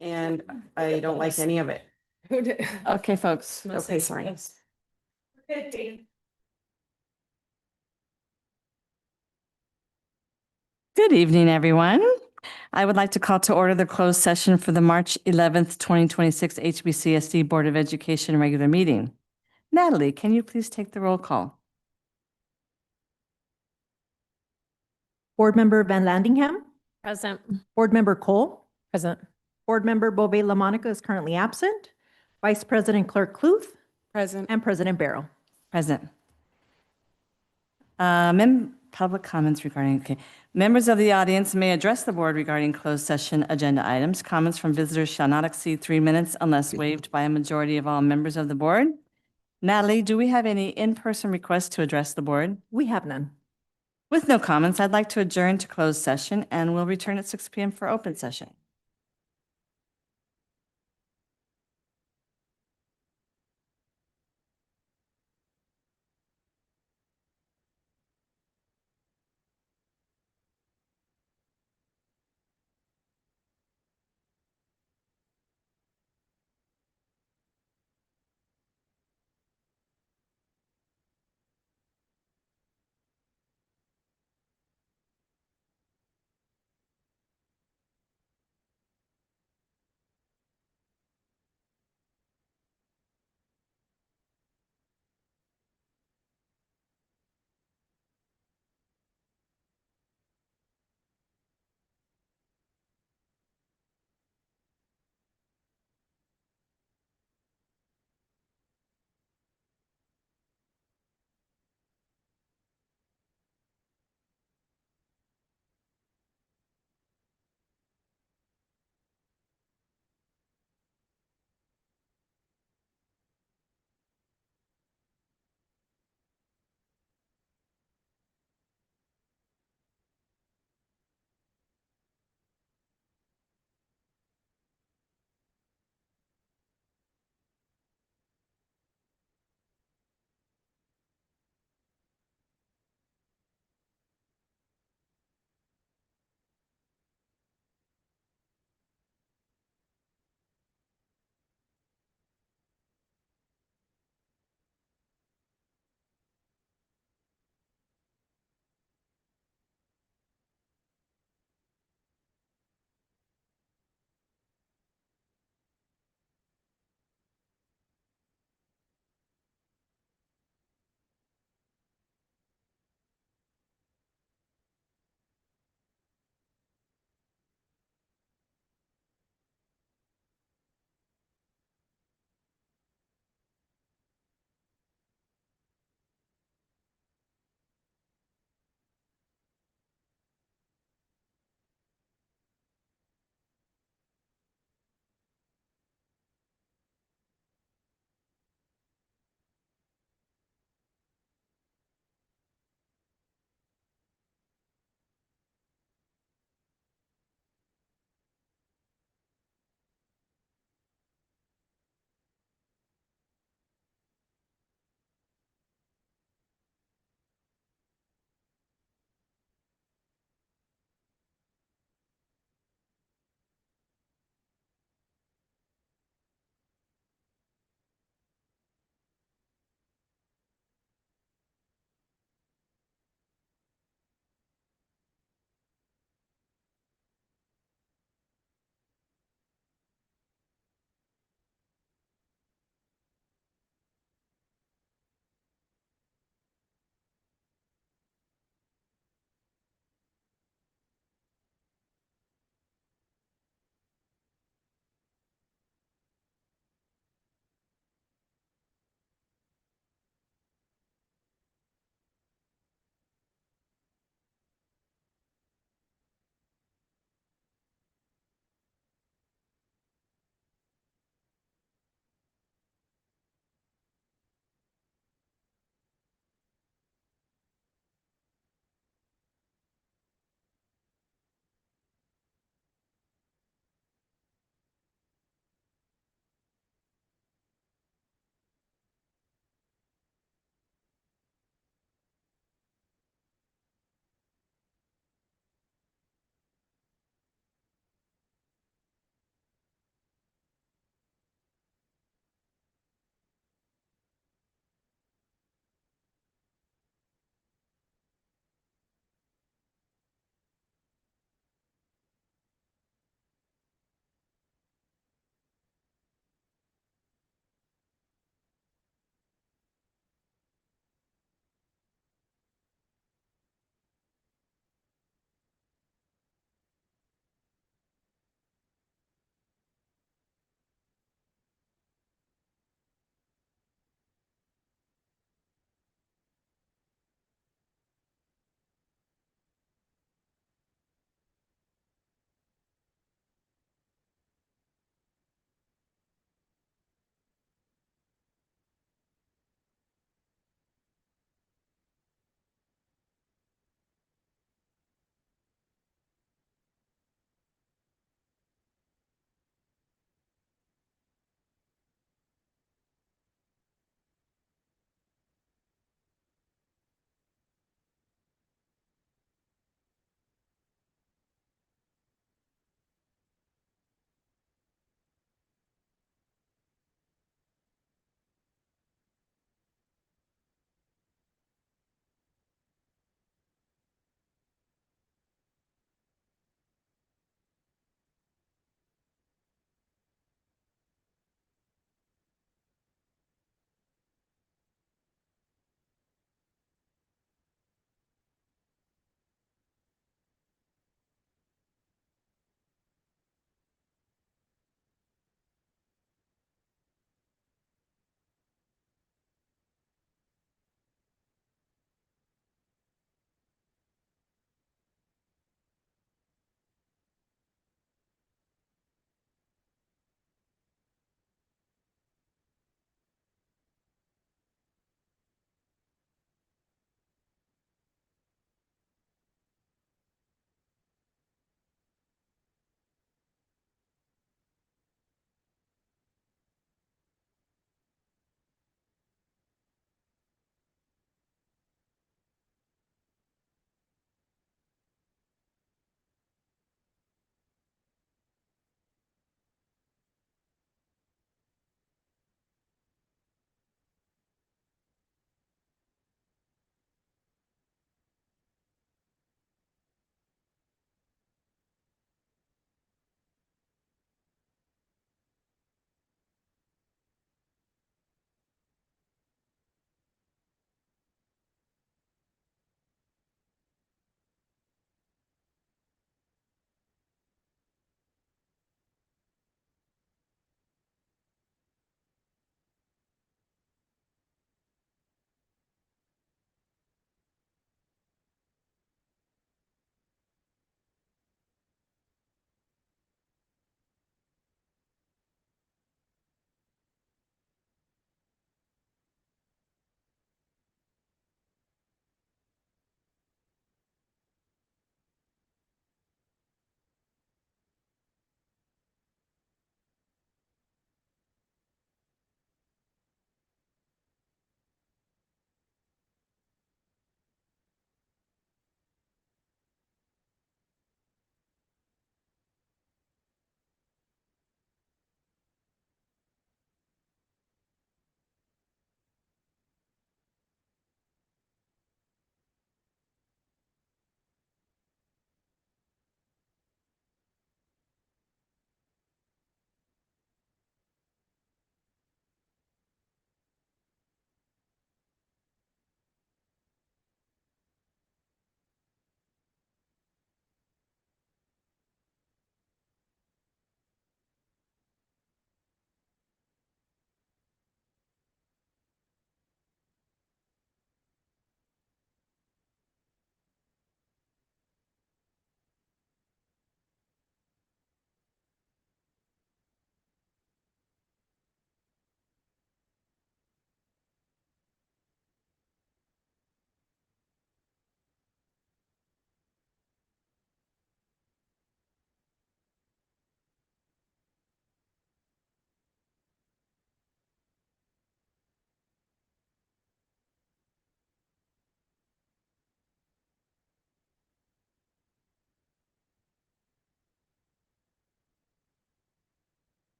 and I don't like any of it. Okay, folks. Okay, sorry. Good evening, everyone. I would like to call to order the closed session for the March 11th, 2026 HBCSD Board of Education regular meeting. Natalie, can you please take the roll call? Board Member Van Landingham, Present. Board Member Cole, Present. Board Member Bove LaMonica is currently absent, Vice President Clerk Kluth, Present. and President Barrow. Present. Public comments regarding, okay. Members of the audience may address the board regarding closed session agenda items. Comments from visitors shall not exceed 3 minutes unless waived by a majority of all members of the board. Natalie, do we have any in-person requests to address the board? We have none. With no comments, I'd like to adjourn to closed session and we'll return at 6 p.m. for open session.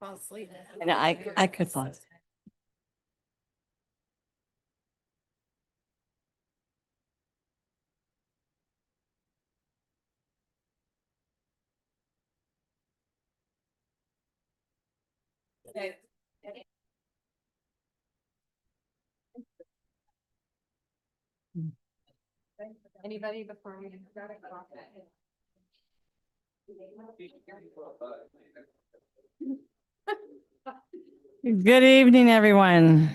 fall asleep. And I could fall. Anybody before we? Good evening, everyone.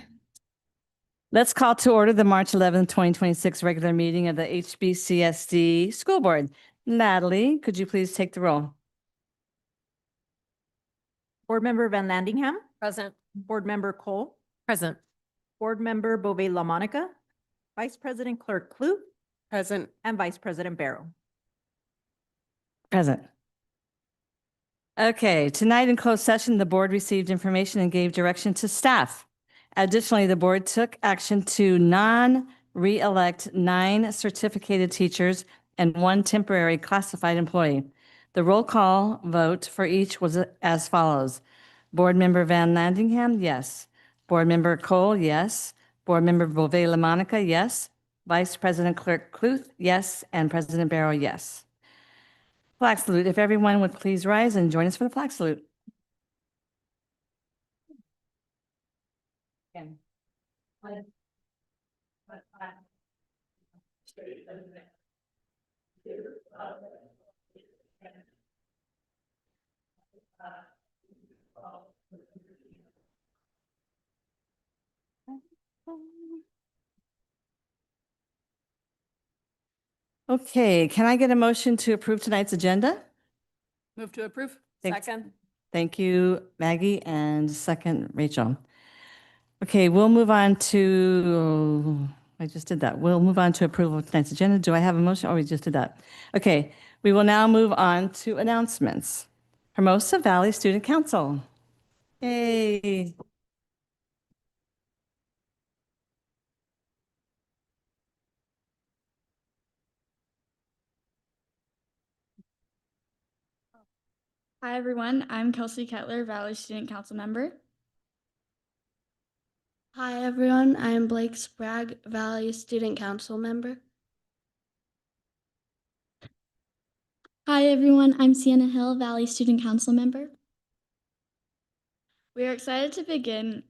Let's call to order the March 11th, 2026 regular meeting of the HBCSD School Board. Natalie, could you please take the roll? Board Member Van Landingham, Present. Board Member Cole, Present. Board Member Bove La Monica, Vice President Clerk Clute, Present. and Vice President Barrow. Present. Okay, tonight in closed session, the board received information and gave direction to staff. Additionally, the board took action to non-re-elect 9 certificated teachers and 1 temporary classified employee. The roll call vote for each was as follows. Board Member Van Landingham, yes. Board Member Cole, yes. Board Member Bove LaMonica, yes. Vice President Clerk Cluth, yes. And President Barrow, yes. Flag salute. If everyone would please rise and join us for the flag salute. Okay, can I get a motion to approve tonight's agenda? Move to approve. Thanks. Second. Thank you, Maggie, and second, Rachel. Okay, we'll move on to, I just did that. We'll move on to approval of tonight's agenda. Do I have a motion? Oh, we just did that. Okay, we will now move on to announcements. Hermosa Valley Student Council. Yay. Hi, everyone. I'm Kelsey Kettler, Valley Student Council member. Hi, everyone. I'm Blake Sprague, Valley Student Council member. Hi, everyone. I'm Sienna Hill, Valley Student Council member. We are excited to begin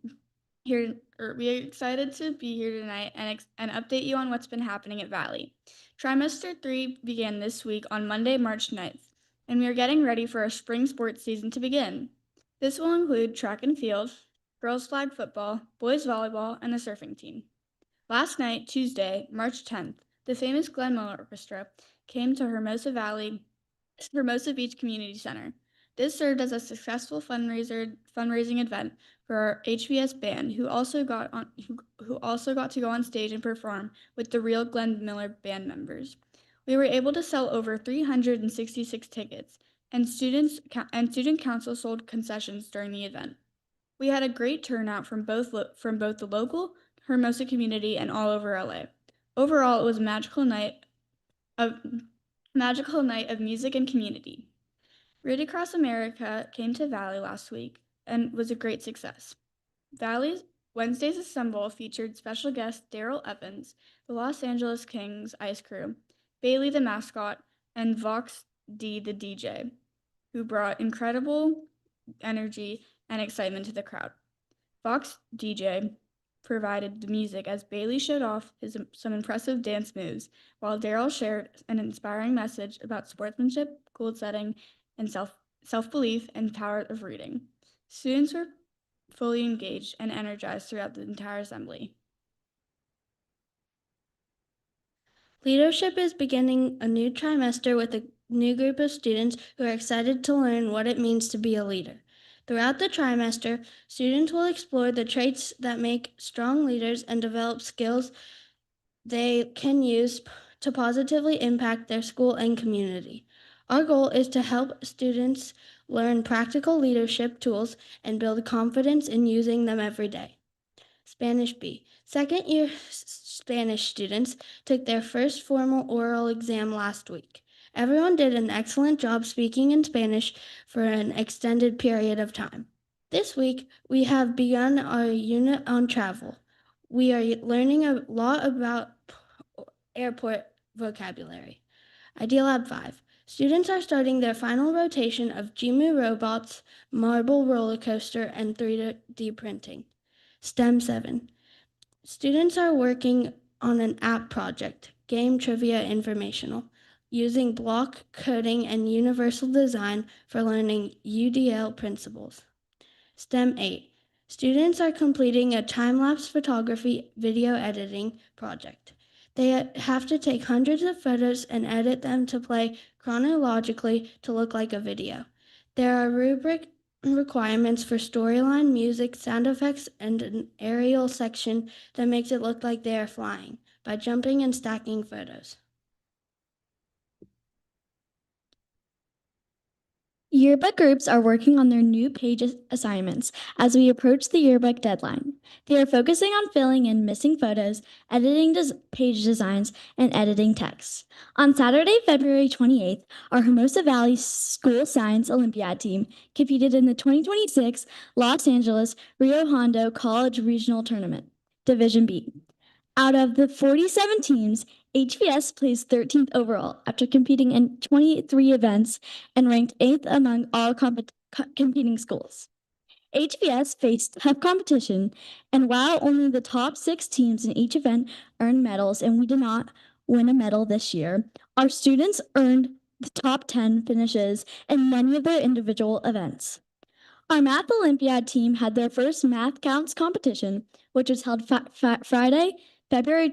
here, we are excited to be here tonight and update you on what's been happening at Valley. Trimester 3 began this week on Monday, March 9th, and we are getting ready for our spring sports season to begin. This will include track and field, girls flag football, boys volleyball, and the surfing team. Last night, Tuesday, March 10th, the famous Glenn Miller Orchestra came to Hermosa Beach Community Center. This served as a successful fundraising event for our HBS band, who also got to go on stage and perform with the real Glenn Miller band members. We were able to sell over 366 tickets, and student council sold concessions during the event. We had a great turnout from both the local Hermosa community and all over LA. Overall, it was a magical night of music and community. Read Across America came to Valley last week and was a great success. Valley's Wednesday's Assemble featured special guest Daryl Evans, the Los Angeles Kings Ice Crew, Bailey the mascot, and Vox D the DJ, who brought incredible energy and excitement to the crowd. Vox DJ provided the music as Bailey showed off some impressive dance moves, while Daryl shared an inspiring message about sportsmanship, goal setting, and self-belief and power of reading. Students were fully engaged and energized throughout the entire assembly. Leadership is beginning a new trimester with a new group of students who are excited to learn what it means to be a leader. Throughout the trimester, students will explore the traits that make strong leaders and develop skills they can use to positively impact their school and community. Our goal is to help students learn practical leadership tools and build confidence in using them every day. Spanish B. Second-year Spanish students took their first formal oral exam last week. Everyone did an excellent job speaking in Spanish for an extended period of time. This week, we have begun our unit on travel. We are learning a lot about airport vocabulary. Idea Lab 5. Students are starting their final rotation of Jimu robots, marble roller coaster, and 3D printing. STEM 7. Students are working on an app project, Game Trivia Informational, using block coding and universal design for learning UDL principles. STEM 8. Students are completing a time-lapse photography video editing project. They have to take hundreds of photos and edit them to play chronologically to look like a video. There are rubric requirements for storyline, music, sound effects, and an aerial section that makes it look like they are flying by jumping and stacking photos. Yearbook groups are working on their new page assignments as we approach the yearbook deadline. They are focusing on filling in missing photos, editing page designs, and editing text. On Saturday, February 28th, our Hermosa Valley School Science Olympiad team competed in the 2026 Los Angeles Rio Hondo College Regional Tournament, Division B. Out of the 47 teams, HBS placed 13th overall after competing in 23 events and ranked 8th among all competing schools. HBS faced tough competition, and while only the top 6 teams in each event earned medals and we did not win a medal this year, our students earned the top 10 finishes in many of their individual events. Our Math Olympiad team had their first Math Counts competition, which was held Friday,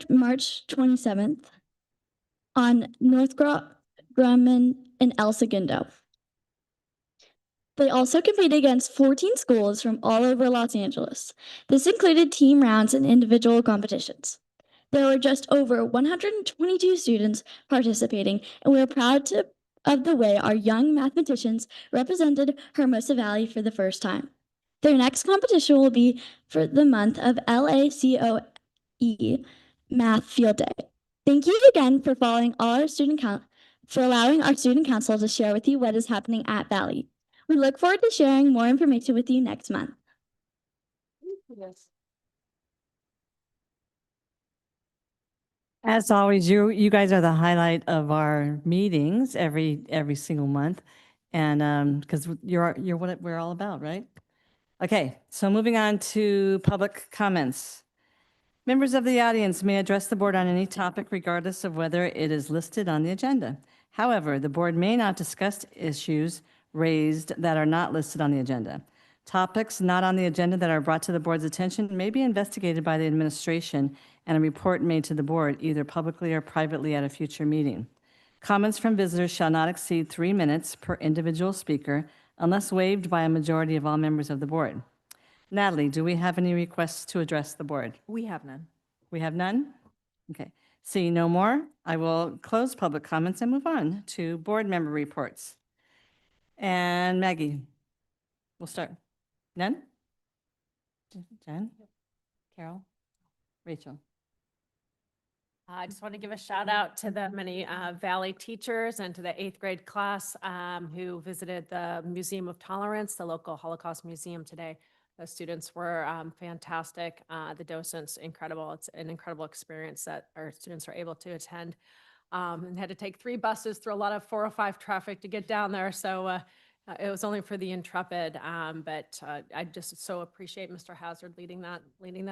March 27th on North Grumman in El Segundo. They also competed against 14 schools from all over Los Angeles. This included team rounds and individual competitions. There were just over 122 students participating, and we are proud of the way our young mathematicians represented Hermosa Valley for the first time. Their next competition will be for the month of LACOE Math Field Day. Thank you again for allowing our student council to share with you what is happening at Valley. We look forward to sharing more information with you next month. As always, you guys are the highlight of our meetings every single month. And because you're what we're all about, right? Okay, so moving on to public comments. Members of the audience may address the board on any topic regardless of whether it is listed on the agenda. However, the board may not discuss issues raised that are not listed on the agenda. Topics not on the agenda that are brought to the board's attention may be investigated by the administration and a report made to the board either publicly or privately at a future meeting. Comments from visitors shall not exceed 3 minutes per individual speaker unless waived by a majority of all members of the board. Natalie, do we have any requests to address the board? We have none. We have none? Okay. Seeing no more, I will close public comments and move on to board member reports. And Maggie, we'll start. None? Jen? Carol? Rachel? I just want to give a shout out to the many Valley teachers and to the 8th grade class who visited the Museum of Tolerance, the local Holocaust museum today. The students were fantastic. The docents, incredible. It's an incredible experience that our students are able to attend. And had to take 3 buses through a lot of 405 traffic to get down there. So it was only for the Intrepid, but I just so appreciate Mr. Hazard leading that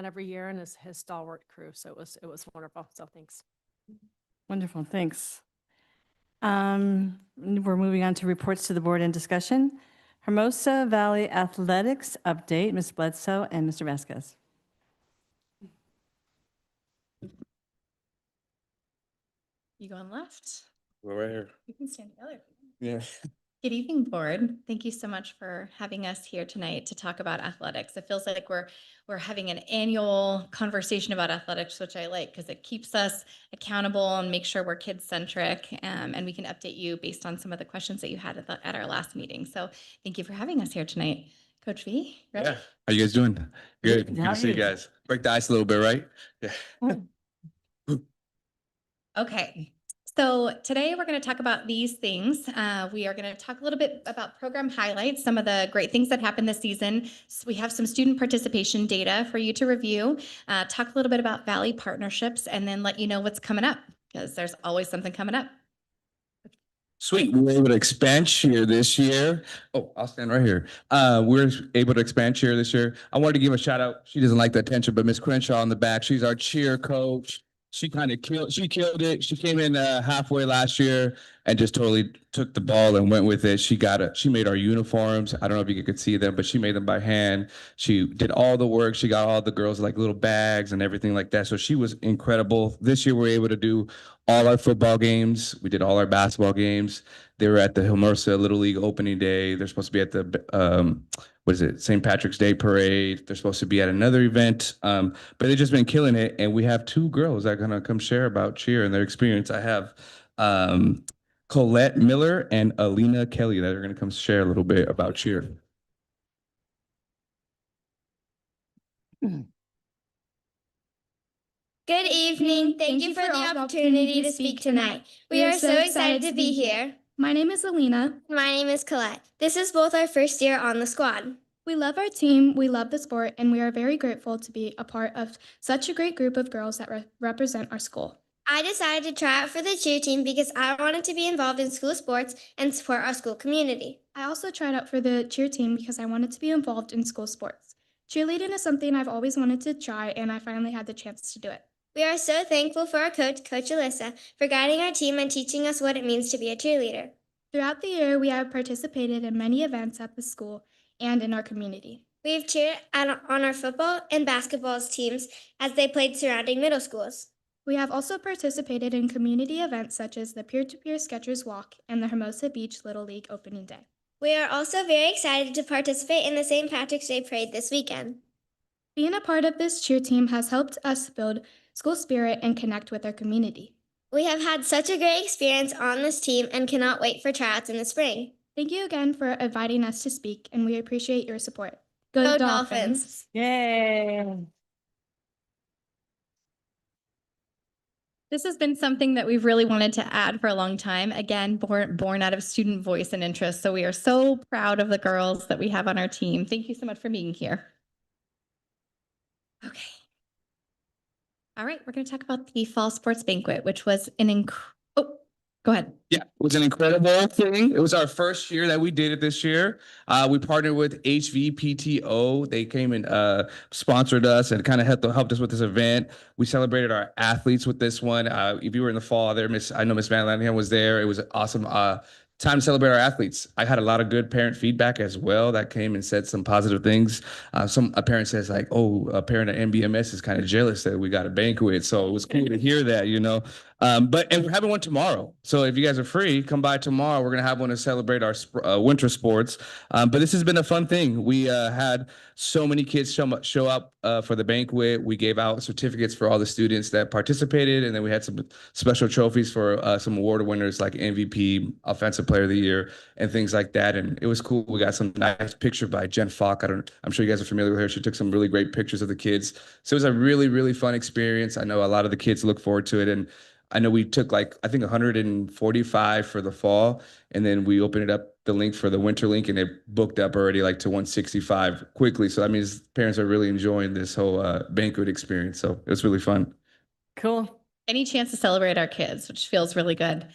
every year and his stalwart crew. So it was wonderful. So thanks. Wonderful, thanks. We're moving on to reports to the board and discussion. Hermosa Valley Athletics update, Ms. Bledsoe and Mr. Vasquez. You going left? We're right here. We can stand together. Yeah. Good evening, board. Thank you so much for having us here tonight to talk about athletics. It feels like we're having an annual conversation about athletics, which I like because it keeps us accountable and make sure we're kid-centric, and we can update you based on some of the questions that you had at our last meeting. So thank you for having us here tonight. Coach V, ready? Yeah. How you guys doing? Good. Good How to see you are you? guys. Break the ice a little bit, right? Yeah. Okay, So today we're going to talk about these things. We are going to talk a little bit about program highlights, some of the great things that happened this season. So we have some student participation data for you to review, talk a little bit about Valley partnerships, and then let you know what's coming up, because there's always something coming up. Sweet. We were able to expand cheer this year. Oh, I'll stand right here. We were able to expand cheer this year. I wanted to give a shout out. She doesn't like the attention, but Miss Crenshaw in the back. She's our cheer coach. She killed it. She came in halfway last year and just totally took the ball and went with it. She made our uniforms. I don't know if you could see them, but she made them by hand. She did all the work. She got all the girls like little bags and everything like that. So she was incredible. This year we were able to do all our football games. We did all our basketball games. They were at the Hilmersa Little League opening day. They're supposed to be at the St. Patrick's Day parade. They're supposed to be at another event. But they've just been killing it. And we have two girls that are gonna come share about cheer and their experience. I have Colette Miller and Alina Kelly that are gonna come share a little bit about cheer. Good evening. Thank you for the opportunity to speak tonight. We are so excited to be here. My name is Alina. My name is Colette. This is both our first year on the squad. We love our team, we love the sport, and we are very grateful to be a part of such a great group of girls that represent our school. I decided to try out for the cheer team because I wanted to be involved in school sports and support our school community. I also tried out for the cheer team because I wanted to be involved in school sports. Cheerleading is something I've always wanted to try, and I finally had the chance to do it. We are so thankful for our coach, Coach Alyssa, for guiding our team and teaching us what it means to be a cheerleader. Throughout the year, we have participated in many events at the school and in our community. We have cheered on our football and basketball teams as they played surrounding middle schools. We have also participated in community events such as the Peer-to-Peer Sketchers Walk and the Hermosa Beach Little League Opening Day. We are also very excited to participate in the St. Patrick's Day Parade this weekend. Being a part of this cheer team has helped us build school spirit and connect with our community. We have had such a great experience on this team and cannot wait for tryouts in the spring. Thank you again for inviting us to speak, and we appreciate your support. Go Dolphins! Yay. This has been something that we've really wanted to add for a long time. Again, born out of student voice and interest. So we are so proud of the girls that we have on our team. Thank you so much for being here. Okay. All right, we're going to talk about the fall sports banquet, which was an go ahead. Yeah, it was an incredible thing. It was our first year that we did it this year. We partnered with HVPTO. They came and sponsored us and kind of helped us with this event. We celebrated our athletes with this one. If you were in the fall there, I know Miss Van Lanningham was there. It was awesome. Time to celebrate our athletes. I had a lot of good parent feedback as well that came and said some positive things. A parent says like, oh, a parent at NBMS is kind of jealous that we got a banquet. So it was cool to hear that, you know. And we're having one tomorrow. So if you guys are free, come by tomorrow. We're going to have one to celebrate our winter sports. But this has been a fun thing. We had so many kids show up for the banquet. We gave out certificates for all the students that participated. And then we had some special trophies for some award winners like MVP, Offensive Player of the Year, and things like that. And it was cool. We got some nice picture by Jen Falk. I'm sure you guys are familiar with her. She took some really great pictures of the kids. So it was a really, really fun experience. I know a lot of the kids look forward to it. And I know we took like, I think 145 for the fall, and then we opened it up, the link for the winter link, and it booked up already like to 165 quickly. So that means parents are really enjoying this whole banquet experience. So it was really fun. Cool. Any chance to celebrate our kids, which feels really good.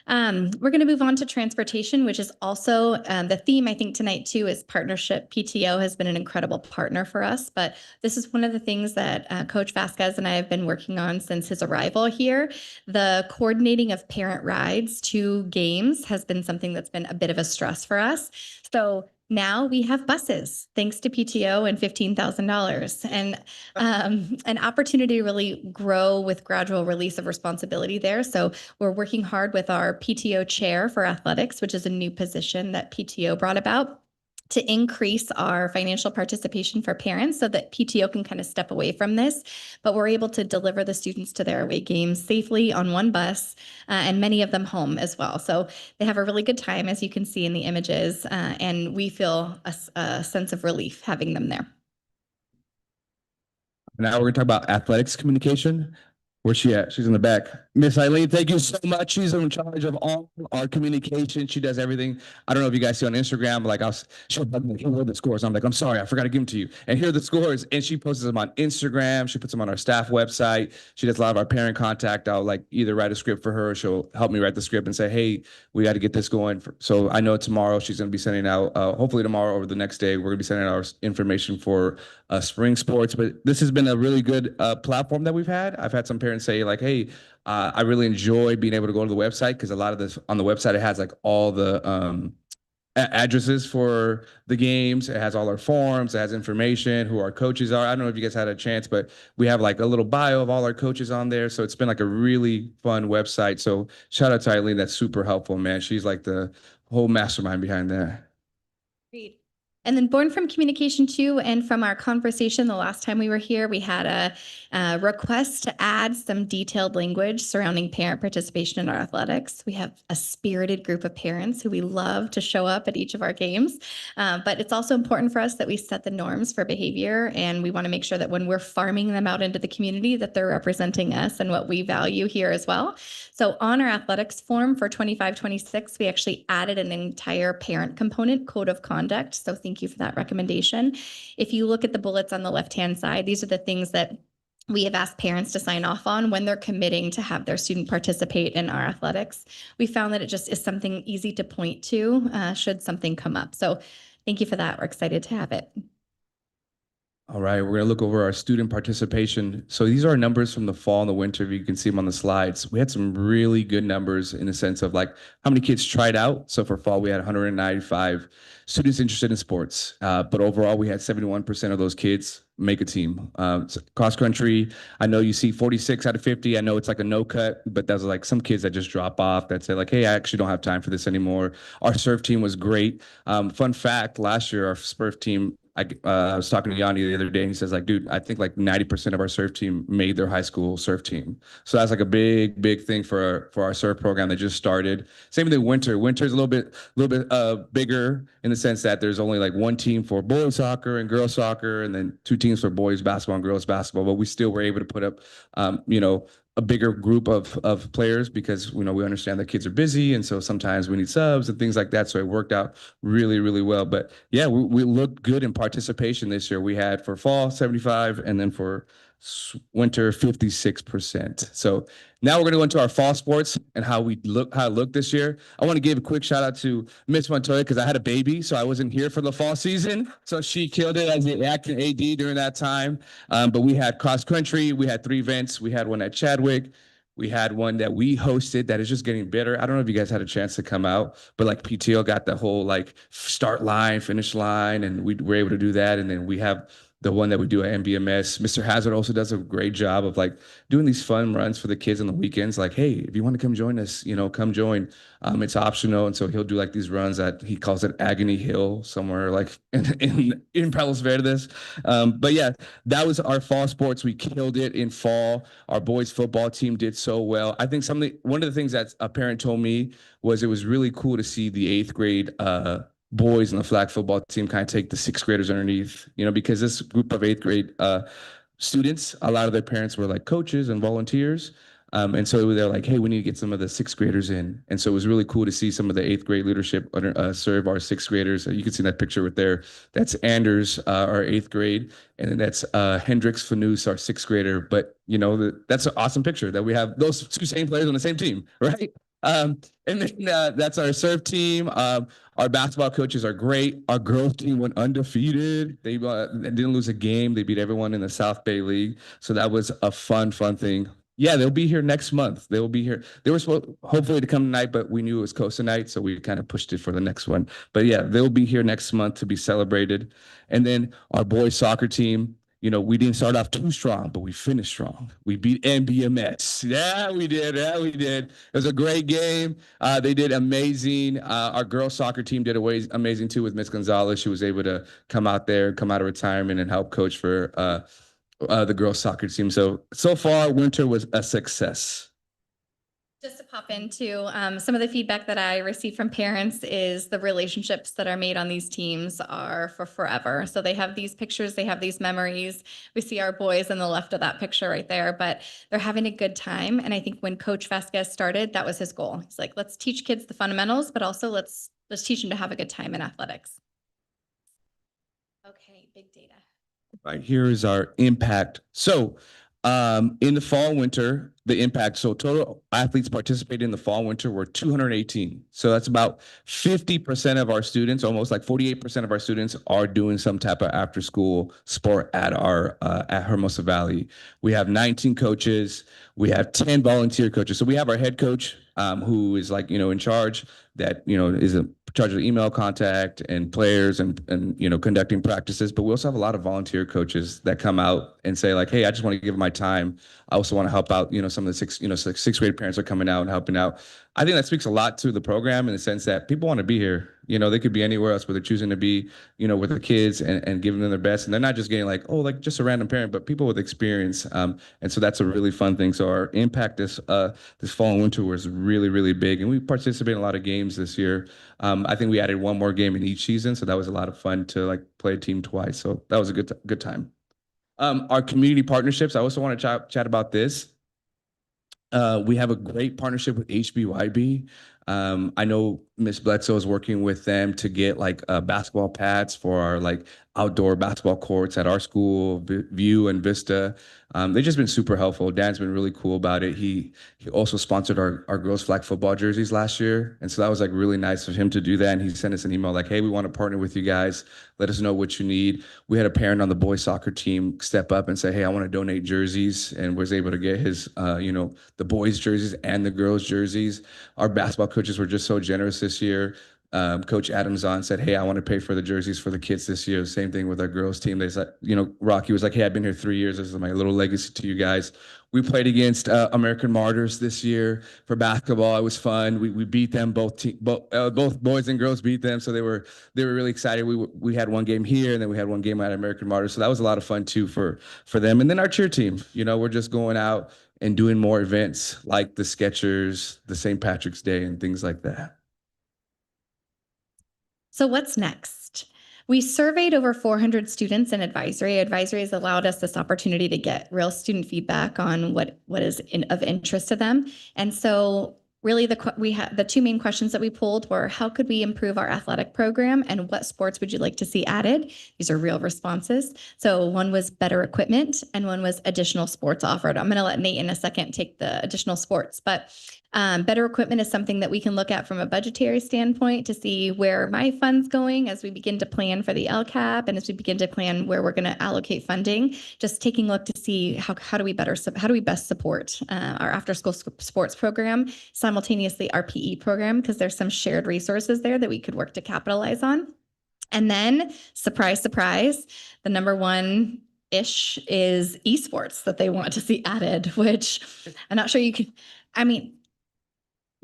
We're going to move on to transportation, which is also the theme, I think, tonight, too, is partnership. PTO has been an incredible partner for us, but this is one of the things that Coach Vasquez and I have been working on since his arrival here. The coordinating of parent rides to games has been something that's been a bit of a stress for us. So now we have buses, thanks to PTO and $15,000, and an opportunity to really grow with gradual release of responsibility there. So we're working hard with our PTO chair for athletics, which is a new position that PTO brought about, to increase our financial participation for parents so that PTO can kind of step away from this. But we're able to deliver the students to their away games safely on one bus, and many of them home as well. So they have a really good time, as you can see in the images, and we feel a sense of relief having them there. Now we're going to talk about athletics communication. Where's she at? She's in the back. Miss Eileen, thank you so much. She's in charge of all our communication. She does everything. I don't know if you guys see on Instagram, like she'll be like, here are the scores. I'm like, I'm sorry, I forgot to give them to you. And here are the scores. And she posts them on Instagram. She puts them on our staff website. She does a lot of our parent contact. I'll like either write a script for her or she'll help me write the script and say, hey, we got to get this going. So I know tomorrow she's going to be sending out, hopefully tomorrow or the next day, we're going to be sending out our information for spring sports. But this has been a really good platform that we've had. I've had some parents say like, hey, I really enjoy being able to go to the website because a lot of this on the website, it has like all the addresses for the games. It has all our forms. It has information, who our coaches are. I don't know if you guys had a chance, but we have like a little bio of all our coaches on there. So it's been like a really fun website. So shout out to Eileen. That's super helpful, man. She's like the whole mastermind behind that. Great. And then born from communication too, and from our conversation the last time we were here, we had a request to add some detailed language surrounding parent participation in our athletics. We have a spirited group of parents who we love to show up at each of our games, but it's also important for us that we set the norms for behavior, and we want to make sure that when we're farming them out into the community, that they're representing us and what we value here as well. So on our athletics form for 25-26, we actually added an entire parent component, code of conduct. So thank you for that recommendation. If you look at the bullets on the left-hand side, these are the things that we have asked parents to sign off on when they're committing to have their student participate in our athletics. We found that it just is something easy to point to should something come up. So thank you for that. We're excited to have it. All right, we're going to look over our student participation. So these are our numbers from the fall and the winter. You can see them on the slides. We had some really good numbers in the sense of like how many kids tried out. So for fall, we had 195 students interested in sports. But overall, we had 71% of those kids make a team. Cross country, I know you see 46 out of 50. I know it's like a no cut, but there's like some kids that just drop off that say like, hey, I actually don't have time for this anymore. Our surf team was great. Fun fact, last year, our surf team, I was talking to Yanni the other day and he says like, dude, I think like 90% of our surf team made their high school surf team. So that's like a big thing for our surf program that just started. Same with the winter. Winter's a little bit bigger in the sense that there's only like one team for boys soccer and girls soccer, and then two teams for boys basketball and girls basketball. But we still were able to put up, a bigger group of players because we understand that kids are busy, and so sometimes we need subs and things like that. So it worked out really well. But yeah, we looked good in participation this year. We had for fall 75, and then for winter 56%. So now we're going to go into our fall sports and how it looked this year. I want to give a quick shout out to Miss Montoya because I had a baby, so I wasn't here for the fall season. So she killed it as the acting AD during that time. But we had cross country. We had 3 events. We had one at Chadwick. We had one that we hosted that is just getting better. I don't know if you guys had a chance to come out, but like PTO got the whole like start line, finish line, and we were able to do that. And then we have the one that we do at MBMS. Mr. Hazard also does a great job of like doing these fun runs for the kids on the weekends. Like, hey, if you want to come join us, come join. It's optional. And so he'll do like these runs that he calls it Agony Hill somewhere like in Palos Verdes. But yeah, that was our fall sports. We killed it in fall. Our boys football team did so well. I think one of the things that a parent told me was it was really cool to see the 8th grade boys in the flag football team kind of take the 6th graders underneath, because this group of 8th grade students, a lot of their parents were like coaches and volunteers. And so they're like, hey, we need to get some of the 6th graders in. And so it was really cool to see some of the 8th grade leadership serve our 6th graders. You can see that picture right there. That's Anders, our 8th grade. And then that's Hendrix Fanous, our 6th grader. But, that's an awesome picture that we have those 2 same players on the same team, right? And then that's our serve team. Our basketball coaches are great. Our girls team went undefeated. They didn't lose a game. They beat everyone in the South Bay League. So that was a fun thing. Yeah, they'll be here next month. They will be here. They were supposed hopefully to come tonight, but we knew it was Costa night, so we kind of pushed it for the next one. But yeah, they'll be here next month to be celebrated. And then our boys soccer team, we didn't start off too strong, but we finished strong. We beat MBMS. Yeah, we did. It was a great game. They did amazing. Our girls soccer team did amazing too with Miss Gonzalez. She was able to come out of retirement and help coach for the girls soccer team. So far, winter was a success. Just to pop into some of the feedback that I received from parents is the relationships that are made on these teams are for forever. So they have these pictures, they have these memories. We see our boys on the left of that picture right there, but they're having a good time. And I think when Coach Vasquez started, that was his goal. He's like, let's teach kids the fundamentals, but also let's teach them to have a good time in athletics. Okay, big data. Right, here is our impact. So in the fall, winter, the impact. So total athletes participated in the fall, winter were 218. So that's about 50% of our students, almost like 48% of our students are doing some type of after school sport at our at Hermosa Valley. We have 19 coaches. We have 10 volunteer coaches. So we have our head coach who is like, in charge that, is in charge of email contact and players and conducting practices. But we also have a lot of volunteer coaches that come out and say like, hey, I just want to give my time. I also want to help out, some of the sixth grade parents are coming out and helping out. I think that speaks a lot to the program in the sense that people want to be here. They could be anywhere else, but they're choosing to be, with the kids and giving them their best. And they're not just getting like, oh, like just a random parent, but people with experience. And so that's a really fun thing. So our impact this fall and winter was really, really big. And we participated in a lot of games this year. I think we added one more game in each season. So that was a lot of fun to like play a team twice. So that was a good time. Our community partnerships, I also want to chat about this. We have a great partnership with HBYB. I know Miss Bledsoe is working with them to get like basketball pads for our like outdoor basketball courts at our school, View and Vista. They've just been super helpful. Dan's been really cool about it. He also sponsored our girls flag football jerseys last year. And so that was like really nice of him to do that. And he sent us an email like, hey, we want to partner with you guys. Let us know what you need. We had a parent on the boys soccer team step up and say, hey, I want to donate jerseys, and was able to get his, the boys jerseys and the girls jerseys. Our basketball coaches were just so generous this year. Coach Adams on said, hey, I want to pay for the jerseys for the kids this year. Same thing with our girls team. They said, Rocky was like, hey, I've been here 3 years. This is my little legacy to you guys. We played against American Martyrs this year for basketball. It was fun. We beat them both boys and girls beat them. So they were really excited. We had one game here and then we had one game at American Martyrs. So that was a lot of fun too for them. And then our cheer team, we're just going out and doing more events like the Skechers, the St. Patrick's Day and things like that. So what's next? We surveyed over 400 students in advisory. Advisory has allowed us this opportunity to get real student feedback on what is of interest to them. And so really the two main questions that we pulled were, how could we improve our athletic program and what sports would you like to see added? These are real responses. So one was better equipment and one was additional sports offered. I'm going to let Nate in a second take the additional sports, but better equipment is something that we can look at from a budgetary standpoint to see where my fund's going as we begin to plan for the LCAP and as we begin to plan where we're going to allocate funding. Just taking a look to see how do we best support our after school sports program, simultaneously our PE program, because there's some shared resources there that we could work to capitalize on. And then, surprise, surprise, the number one ish is esports that they want to see added, which I'm not sure you can. I mean,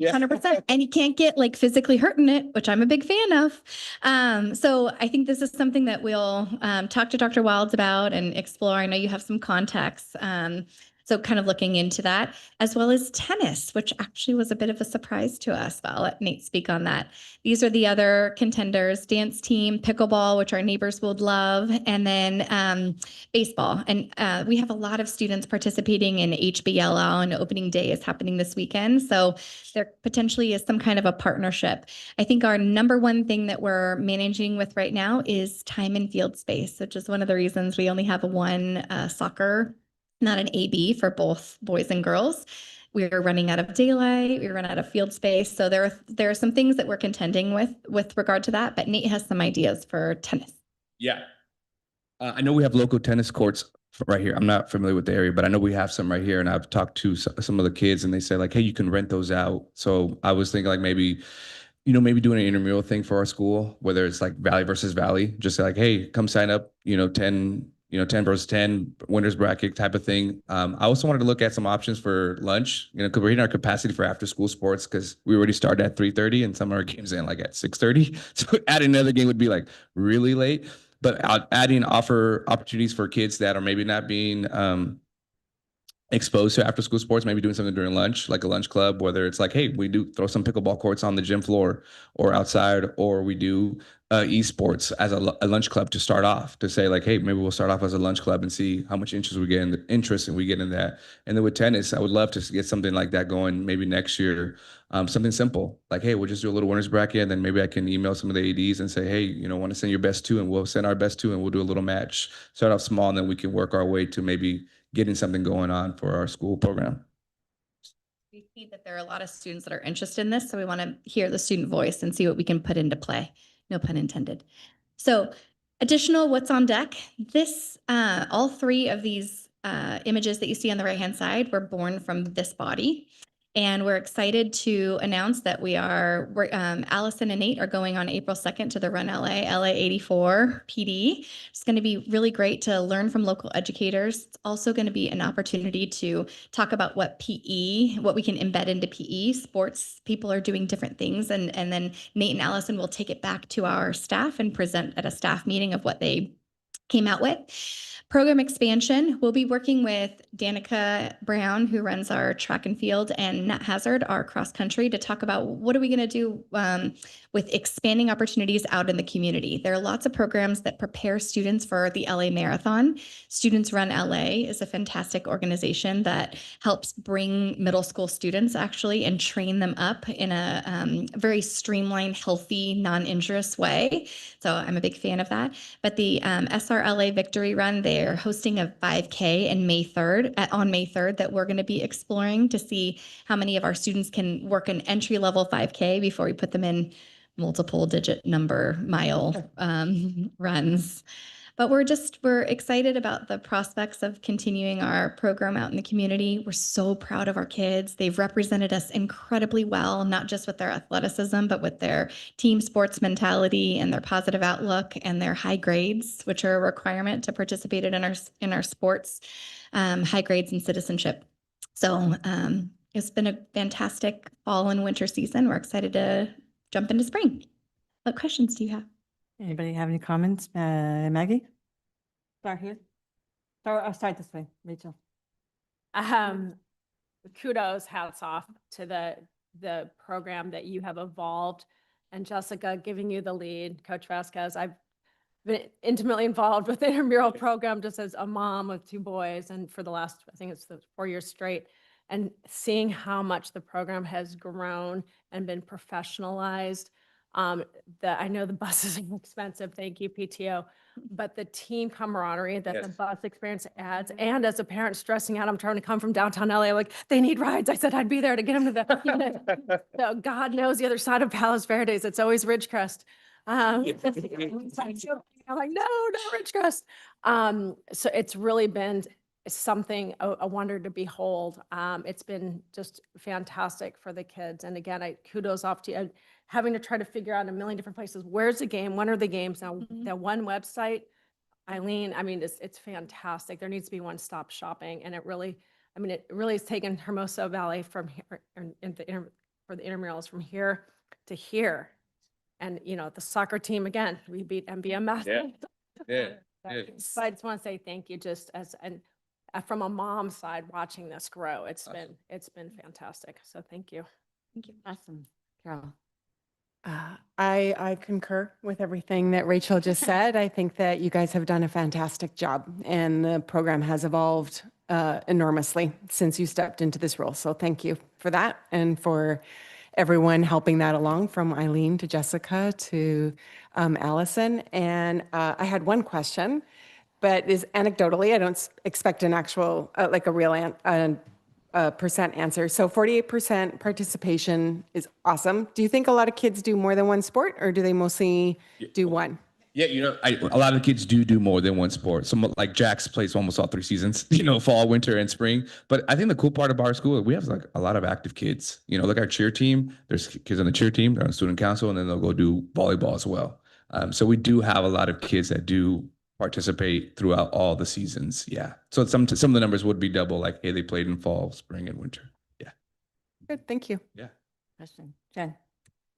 100%. And you can't get like physically hurt in it, which I'm a big fan of. So I think this is something that we'll talk to Dr. Wilds about and explore. I know you have some contacts. So kind of looking into that, as well as tennis, which actually was a bit of a surprise to us, but I'll let Nate speak on that. These are the other contenders: dance team, pickleball, which our neighbors would love, and then baseball. And we have a lot of students participating in HBLL, and opening day is happening this weekend. So there potentially is some kind of a partnership. I think our number one thing that we're managing with right now is time and field space, which is one of the reasons we only have one soccer, not an AB for both boys and girls. We're running out of daylight. We run out of field space. So there are some things that we're contending with regard to that. But Nate has some ideas for tennis. Yeah. I know we have local tennis courts right here. I'm not familiar with the area, but I know we have some right here. And I've talked to some of the kids and they say like, hey, you can rent those out. So I was thinking like maybe doing an intramural thing for our school, whether it's like Valley versus Valley, just say like, hey, come sign up, 10 versus 10 winners bracket type of thing. I also wanted to look at some options for lunch, because we're hitting our capacity for after school sports because we already started at 3:30 and some of our games end like at 6:30. So adding another game would be like really late, but adding opportunities for kids that are maybe not being exposed to after school sports, maybe doing something during lunch, like a lunch club, whether it's like, hey, we do throw some pickleball courts on the gym floor or outside, or we do esports as a lunch club to start off, to say like, hey, maybe we'll start off as a lunch club and see how much interest we get in that. And then with tennis, I would love to get something like that going maybe next year. Something simple like, hey, we'll just do a little winners bracket, and then maybe I can email some of the ADs and say, hey, you know, want to send your best two, and we'll send our best two, and we'll do a little match. Start off small, and then we can work our way to maybe getting something going on for our school program. We see that there are a lot of students that are interested in this, so we want to hear the student voice and see what we can put into play. No pun intended. So additional what's on deck. This, all three of these images that you see on the right-hand side were born from this body. And we're excited to announce that Allison and Nate are going on April 2nd to the Run LA 84 PD. It's going to be really great to learn from local educators. It's also going to be an opportunity to talk about what we can embed into PE. Sports people are doing different things. And then Nate and Allison will take it back to our staff and present at a staff meeting of what they came out with. Program expansion, we'll be working with Danica Brown, who runs our track and field, and Nat Hazard, our cross country, to talk about what are we going to do with expanding opportunities out in the community. There are lots of programs that prepare students for the LA Marathon. Students Run LA is a fantastic organization that helps bring middle school students actually and train them up in a very streamlined, healthy, non-injurious way. So I'm a big fan of that. But the SRLA Victory Run, they're hosting a 5K on May 3rd that we're going to be exploring to see how many of our students can work an entry-level 5K before we put them in multiple digit number mile runs. But we're excited about the prospects of continuing our program out in the community. We're so proud of our kids. They've represented us incredibly well, not just with their athleticism, but with their team sports mentality and their positive outlook and their high grades, which are a requirement to participate in our sports, high grades and citizenship. So it's been a fantastic fall and winter season. We're excited to jump into spring. What questions do you have? Anybody have any comments? Maggie? Start here. Start this way, Rachel. Kudos, hats off to the program that you have evolved, and Jessica giving you the lead. Coach Vasquez, I've been intimately involved with the intramural program just as a mom of two boys, and for the last, I think it's the 4 years straight, and seeing how much the program has grown and been professionalized. I know the buses are expensive, thank you, PTO, but the team camaraderie that the bus experience adds, and as a parent stressing out, I'm trying to come from downtown LA, like, they need rides. I said I'd be there to get them to the, so God knows the other side of Palos Verdes, it's always Ridgecrest. I'm like, no, Ridgecrest. So it's really been something, a wonder to behold. It's been just fantastic for the kids. And again, kudos off to you. Having to try to figure out a million different places. Where's the game? When are the games? Now, that one website, Eileen, I mean, it's fantastic. There needs to be one-stop shopping. And it really has taken Hermosa Valley from here, for the intramurals from here to here. And, you know, the soccer team, again, we beat MBMS. So I just want to say thank you just from a mom side watching this grow. It's been fantastic. So thank you. Thank you. Awesome. Carol. I concur with everything that Rachel just said. I think that you guys have done a fantastic job, and the program has evolved enormously since you stepped into this role. So thank you for that, and for everyone helping that along, from Eileen to Jessica to Allison. And I had one question, but is anecdotally, I don't expect an actual, like a real percent answer. So 48% participation is awesome. Do you think a lot of kids do more than one sport, or do they mostly do one? Yeah, you know, a lot of kids do more than one sport. Some, like Jax, plays almost all 3 seasons, you know, fall, winter, and spring. But I think the cool part about our school, we have like a lot of active kids. You know, look at our cheer team. There's kids on the cheer team, they're on student council, and then they'll go do volleyball as well. So we do have a lot of kids that do participate throughout all the seasons. Yeah. So some of the numbers would be double, like, hey, they played in fall, spring, and winter. Yeah. Good, thank you. Yeah. Question. Jen.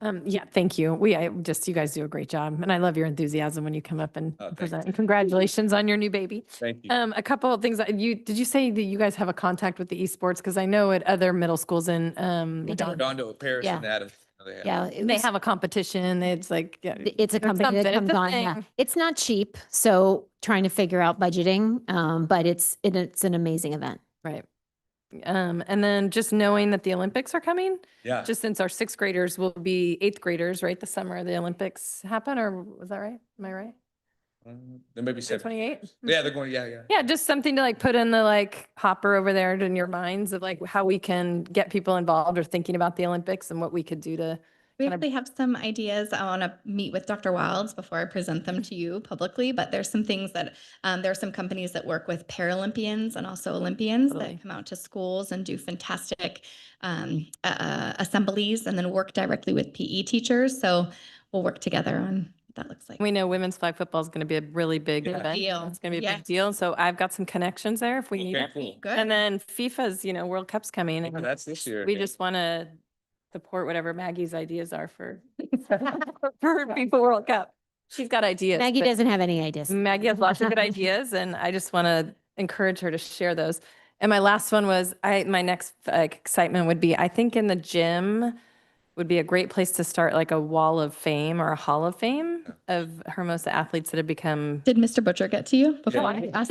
Yeah, thank you. You guys do a great job. And I love your enthusiasm when you come up and Oh, thank present. you. And congratulations on your new baby. Thank you. A couple of things did you say that you guys have a contact with the esports? Because I know at other middle schools in, Redondo, Paris, Yeah. and Adams. Yeah, they have a competition. It's like, yeah, it's a there's company that something. It's comes a on. Yeah. thing. It's not cheap. So trying to figure out budgeting, but it's an amazing event. Right. And then just knowing that the Olympics are coming, Yeah. just since our sixth graders will be eighth graders, right? The summer the Olympics happen, or was that right? Am I right? There may be 7. 28? Yeah, they're going. Yeah. Yeah, just something to like put in the like hopper over there in your minds of like how we can get people involved or thinking about the Olympics and what we could do to We kind of- actually have some ideas. I want to meet with Dr. Wilds before I present them to you publicly, but there's some things that there are some companies that work with Paralympians and also Olympians Totally. that come out to schools and do fantastic assemblies and then work directly with PE teachers. So we'll work together on what that looks like. we know women's flag football is going to be a really big Big event. deal. It's going to be a Yes. big deal. So I've got some connections there if we need Okay, it. cool. Good. And then FIFA's, World Cup's coming. Yeah, and that's this year. we just want to support whatever Maggie's ideas are for for FIFA World Cup. She's got ideas. Maggie but doesn't have any ideas. Maggie has lots of good ideas, and I just want to encourage her to share those. And my last one was my next excitement would be I think in the gym would be a great place to start like a wall of fame or a hall of fame of Hermosa athletes that have become Did Mr. Butcher get to you before I asked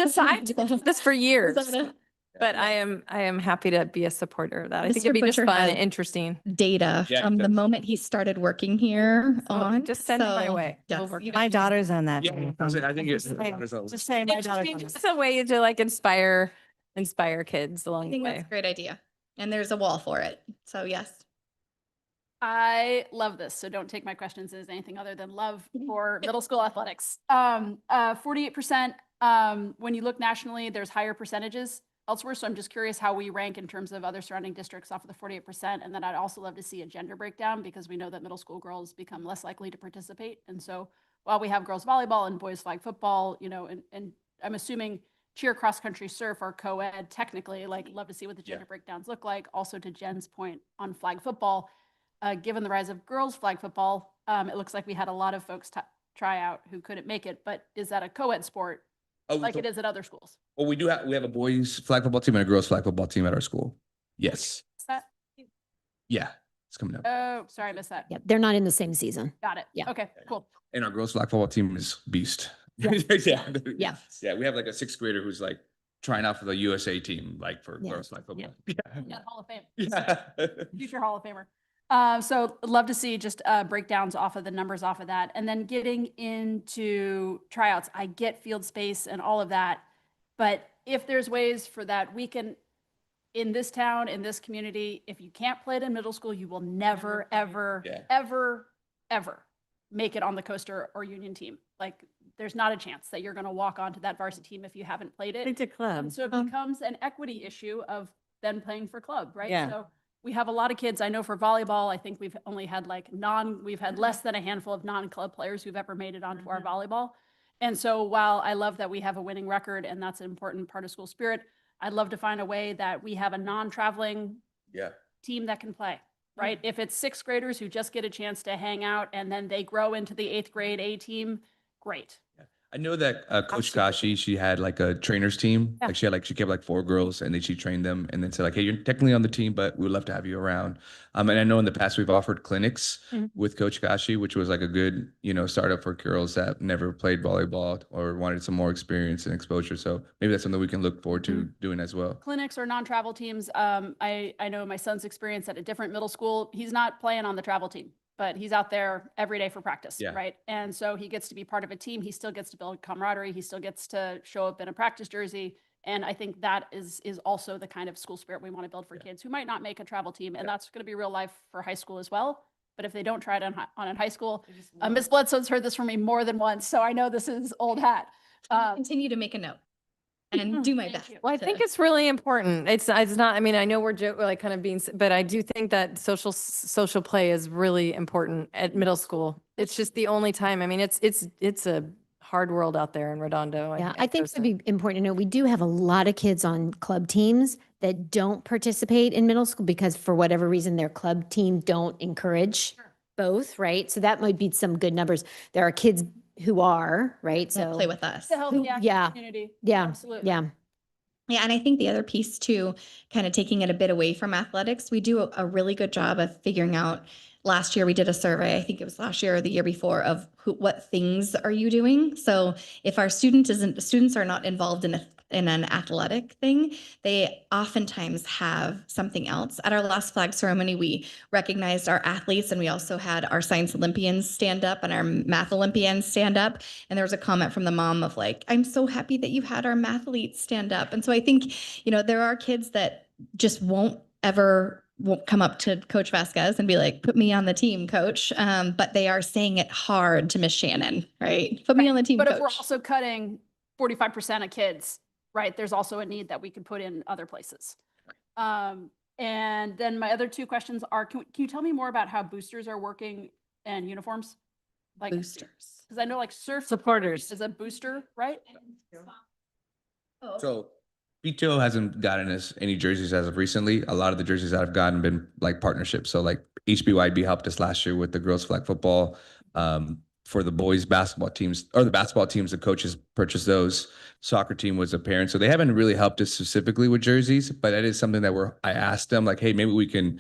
this for years. Is that But I am happy to be a supporter of that. I think Mr. it'd be just Butcher fun has and interesting. data Yeah, from the that's- moment he started working here So on? just send it my So, way. We'll yes, work you it My daughter's on that. Yeah, I think it's. Just saying my daughter's on It's that. a way to like inspire kids I along the think that's way. a great idea. And there's a wall for it. So yes. I love this, so don't take my questions as anything other than love for middle school athletics. 48%, when you look nationally, there's higher percentages elsewhere, so I'm just curious how we rank in terms of other surrounding districts off of the 48%. And then I'd also love to see a gender breakdown because we know that middle school girls become less likely to participate. And so while we have girls volleyball and boys flag football, and I'm assuming cheer, cross country, surf are co-ed technically, like love to see what the gender breakdowns look like. Also to Jen's point on flag football, given the rise of girls flag football, it looks like we had a lot of folks try out who couldn't make it, but is that a co-ed sport like it is at other schools? Well, we have a boys flag football team and a girls flag football team at our school. Yes. Is that? Yeah, it's coming up. Oh, sorry, I missed that. Yeah, they're not in the same season. Got it. Yeah. Okay, cool. And our girls flag football team is beast. Yeah. Yeah. Yeah. We have like a 6th grader who's like trying out for the USA team, like for Yeah. girls flag football. Yeah, Hall of Fame. Yeah. Future Hall of Famer. So love to see just breakdowns off of the numbers off of that. And then getting into tryouts, I get field space and all of that. But if there's ways for that, we can, in this town, in this community, if you can't play it in middle school, you will never, ever, Yeah. ever, ever make it on the Coaster or Union team. Like, there's not a chance that you're going to walk onto that varsity team if you haven't played it. It's a club. And so it becomes an equity issue of then playing for club, right? Yeah. So we have a lot of kids. I know for volleyball, I think we've only had we've had less than a handful of non-club players who've ever made it onto our volleyball. And so while I love that we have a winning record and that's an important part of school spirit, I'd love to find a way that we have a non-traveling Yeah. team that can play, right? If it's 6th graders who just get a chance to hang out and then they grow into the 8th grade A team, great. I know that Coach Kashi, she had like a trainers team. Yeah. Like she kept like 4 girls and then she trained them and then said like, hey, you're technically on the team, but we would love to have you around. And I know in the past we've offered clinics with Coach Kashi, which was like a good, startup for girls that never played volleyball or wanted some more experience and exposure. So maybe that's something we can look forward to doing as well. Clinics or non-travel teams. I know my son's experience at a different middle school. He's not playing on the travel team, but he's out there every day for practice, Yeah. right? And so he gets to be part of a team. He still gets to build camaraderie. He still gets to show up in a practice jersey. And I think that is also the kind of school spirit we want to build for kids who might not make a travel team. And that's going to be real life for high school as well. But if they don't try it on in high school, Ms. Bledsoe's heard this from me more than once. So I know this is old hat. Continue to make a note and do my Thank best. you. Well, I think it's really important. It's not, I mean, I know we're like kind of being, but I do think that social play is really important at middle school. It's just the only time. I mean, it's a hard world out there in Redondo. Yeah, I think it would be important to know, we do have a lot of kids on club teams that don't participate in middle school because for whatever reason, their club team don't encourage both, right? So that might be some good numbers. There are kids who are, right? That So play with us. The healthy, active yeah. community. Yeah, Absolutely. yeah. Yeah, and I think the other piece too, kind of taking it a bit away from athletics, we do a really good job of figuring out. Last year we did a survey, I think it was last year or the year before, of what things are you doing? So if our students are not involved in an athletic thing, they oftentimes have something else. At our last flag ceremony, we recognized our athletes, and we also had our science Olympians stand up and our math Olympians stand up. And there was a comment from the mom of like, I'm so happy that you had our mathletes stand up. And so I think, there are kids that just won't come up to Coach Vasquez and be like, put me on the team, coach. But they are saying it hard to Miss Shannon, right? Put me on the team, But coach. if we're also cutting 45% of kids, right, there's also a need that we can put in other places. And then my other two questions are, can you tell me more about how boosters are working and uniforms? Like Boosters. because I know like surf Supporters. is a booster, right? Oh, So PTO hasn't gotten us any jerseys as of recently. A lot of the jerseys that I've gotten been like partnerships. So like HBYB helped us last year with the girls flag football. For the boys basketball teams or the basketball teams, the coaches purchased those. Soccer team was a parent. So they haven't really helped us specifically with jerseys, but that is something that I asked them like, hey, maybe we can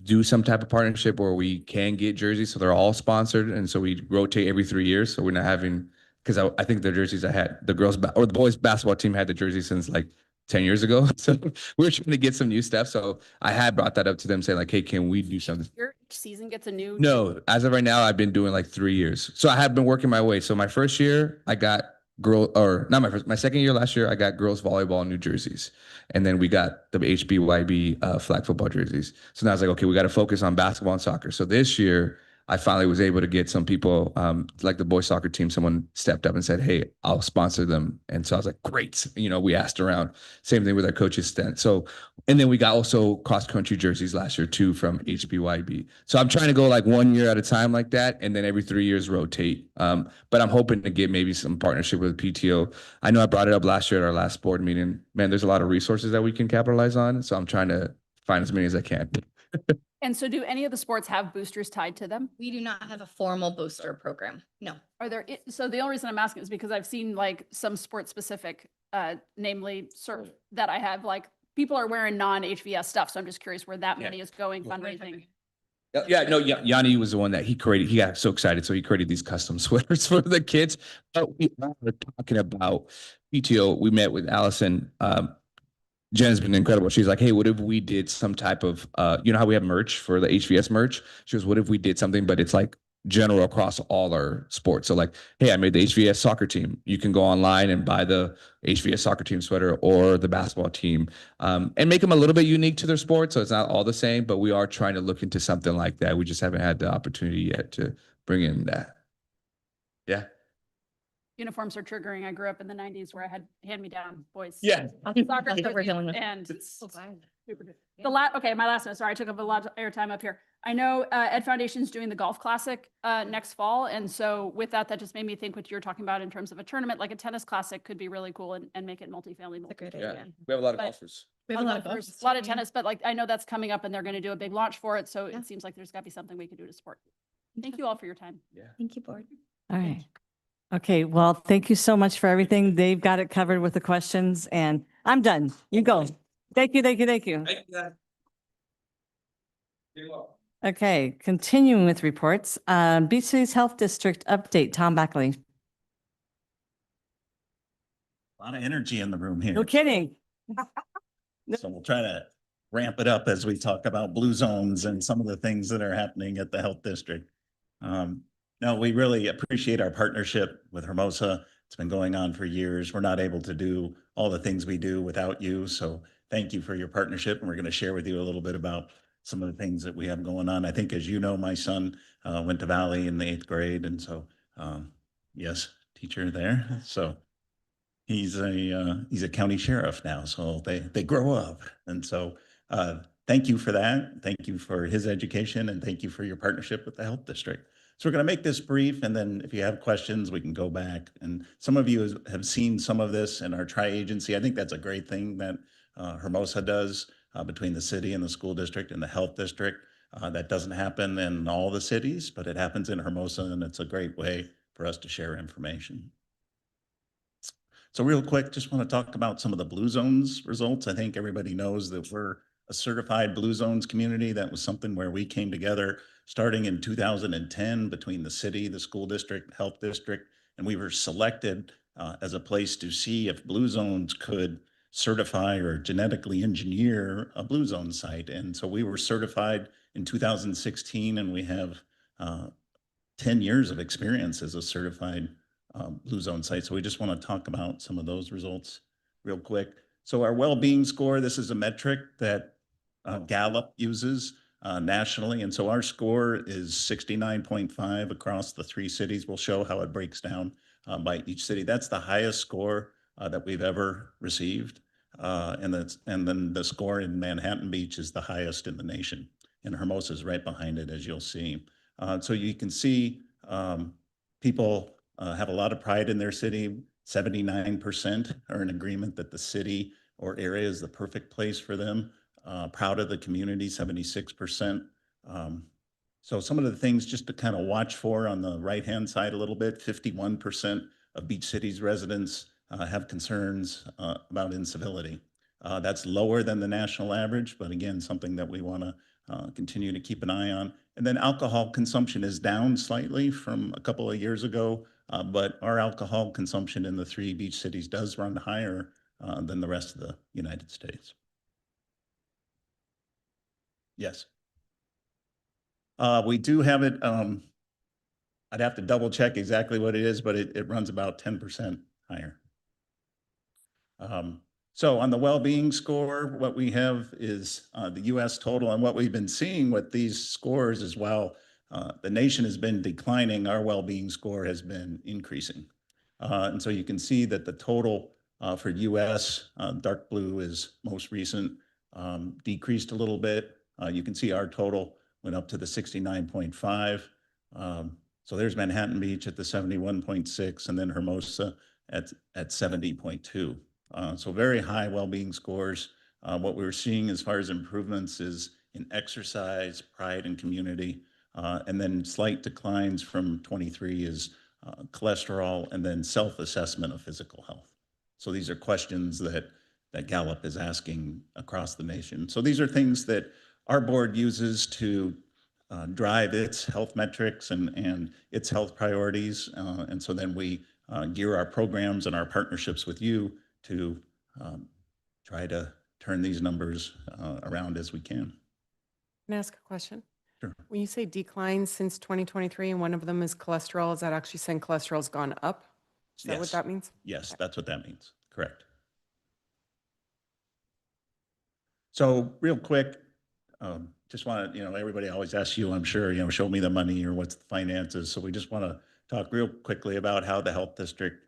do some type of partnership where we can get jerseys. So they're all sponsored. And so we rotate every 3 years. So we're not having, because I think the jerseys I had, the the boys basketball team had the jersey since like 10 years ago. So we were trying to get some new stuff. So I had brought that up to them saying like, hey, can we do something? Your season gets a new. No, as of right now, I've been doing like 3 years. So I have been working my way. So my first year, I got my second year last year, I got girls volleyball new jerseys. And then we got the HBYB flag football jerseys. So now I was like, okay, we got to focus on basketball and soccer. So this year, I finally was able to get some people, like the boys soccer team, someone stepped up and said, hey, I'll sponsor them. And so I was like, great. We asked around. Same thing with our coaches stand. So, and then we got also cross country jerseys last year too from HBYB. So I'm trying to go like 1 year at a time like that. And then every 3 years rotate. But I'm hoping to get maybe some partnership with PTO. I know I brought it up last year at our last board meeting. Man, there's a lot of resources that we can capitalize on. So I'm trying to find as many as I can. And so do any of the sports have boosters tied to them? we do not have a formal booster program. No. Are there, so the only reason I'm asking is because I've seen like some sport specific, namely surf that I have, like people are wearing non-HVS stuff. So I'm just curious where that money is going fundraising. Yeah, no, Yanni was the one that he created. He got so excited. So he created these custom sweaters for the kids. But we were talking about PTO. We met with Allison. Jen's been incredible. She's like, hey, what if we did some type of, how we have merch for the HVS merch? She goes, what if we did something, but it's like general across all our sports. So like, hey, I made the HVS soccer team. You can go online and buy the HVS soccer team sweater or the basketball team, and make them a little bit unique to their sport. So it's not all the same, but we are trying to look into something like that. We just haven't had the opportunity yet to bring in that. Yeah. Uniforms are triggering. I grew up in the 90s where I had hand-me-down boys. Yeah. Soccer That's what we're dealing with. and So violent. super good. Okay, my last one. Sorry, I took up a lot of airtime up here. I know Ed Foundation's doing the golf classic next fall. And so with that, that just made me think what you're talking about in terms of a tournament, like a tennis classic could be really cool and make it multifamily. That's a great Yeah. idea. We have a lot of But- golfers. We have a lot of golfers, golfers, a lot of yeah. tennis, but like I know that's coming up and they're going to do a big launch for it. So Yeah. it seems like there's got to be something we could do to support. Thank you all for your time. Thank you, board. All right. Okay, well, thank you so much for everything. They've got it covered with the questions and I'm done. You go. Thank you, thank you, thank you. Okay, continuing with reports, Beach Cities Health District update, Tom Backley. A lot of energy in the room here. No kidding. So we'll try to ramp it up as we talk about blue zones and some of the things that are happening at the health district. No, we really appreciate our partnership with Hermosa. It's been going on for years. We're not able to do all the things we do without you. So thank you for your partnership. And we're going to share with you a little bit about some of the things that we have going on. I think, as you know, my son went to Valley in the 8th grade. And so, yes, teacher there. So he's a county sheriff now. So they grow up. And so thank you for that. Thank you for his education and thank you for your partnership with the health district. So we're going to make this brief, and then if you have questions, we can go back. And some of you have seen some of this in our tri-agency. I think that's a great thing that Hermosa does between the city and the school district and the health district. That doesn't happen in all the cities, but it happens in Hermosa, and it's a great way for us to share information. So real quick, just want to talk about some of the Blue Zones results. I think everybody knows that we're a certified Blue Zones community. That was something where we came together starting in 2010 between the city, the school district, health district, and we were selected as a place to see if Blue Zones could certify or genetically engineer a Blue Zone site. And so we were certified in 2016, and we have 10 years of experience as a certified Blue Zone site. So we just want to talk about some of those results real quick. So our well-being score, this is a metric that Gallup uses nationally. And so our score is 69.5 across the 3 cities. We'll show how it breaks down by each city. That's the highest score that we've ever received. And then the score in Manhattan Beach is the highest in the nation. And Hermosa is right behind it, as you'll see. So you can see people have a lot of pride in their city. 79% are in agreement that the city or area is the perfect place for them. Proud of the community, 76%. So some of the things just to kind of watch for on the right-hand side a little bit, 51% of Beach City's residents have concerns about incivility. That's lower than the national average, but again, something that we want to continue to keep an eye on. And then alcohol consumption is down slightly from a couple of years ago, but our alcohol consumption in the 3 beach cities does run higher than the rest of the United States. Yes. We do have it, I'd have to double check exactly what it is, but it runs about 10% higher. So on the well-being score, what we have is the US total, and what we've been seeing with these scores is while the nation has been declining, our well-being score has been increasing. And so you can see that the total for US, dark blue is most recent, decreased a little bit. You can see our total went up to the 69.5. So there's Manhattan Beach at the 71.6, and then Hermosa at 70.2. So very high well-being scores. What we're seeing as far as improvements is in exercise, pride, and community. And then slight declines from 23 is cholesterol, and then self-assessment of physical health. So these are questions that Gallup is asking across the nation. So these are things that our board uses to drive its health metrics and its health priorities. And so then we gear our programs and our partnerships with you to try to turn these numbers around as we can. Can I ask a question? Sure. When you say declines since 2023 and one of them is cholesterol, is that actually saying cholesterol's gone up? Is that what Yes. that means? Yes, that's what that means. Correct. So real quick, just want to, everybody always asks you, I'm sure, show me the money or what's the finances. So we just want to talk real quickly about how the health district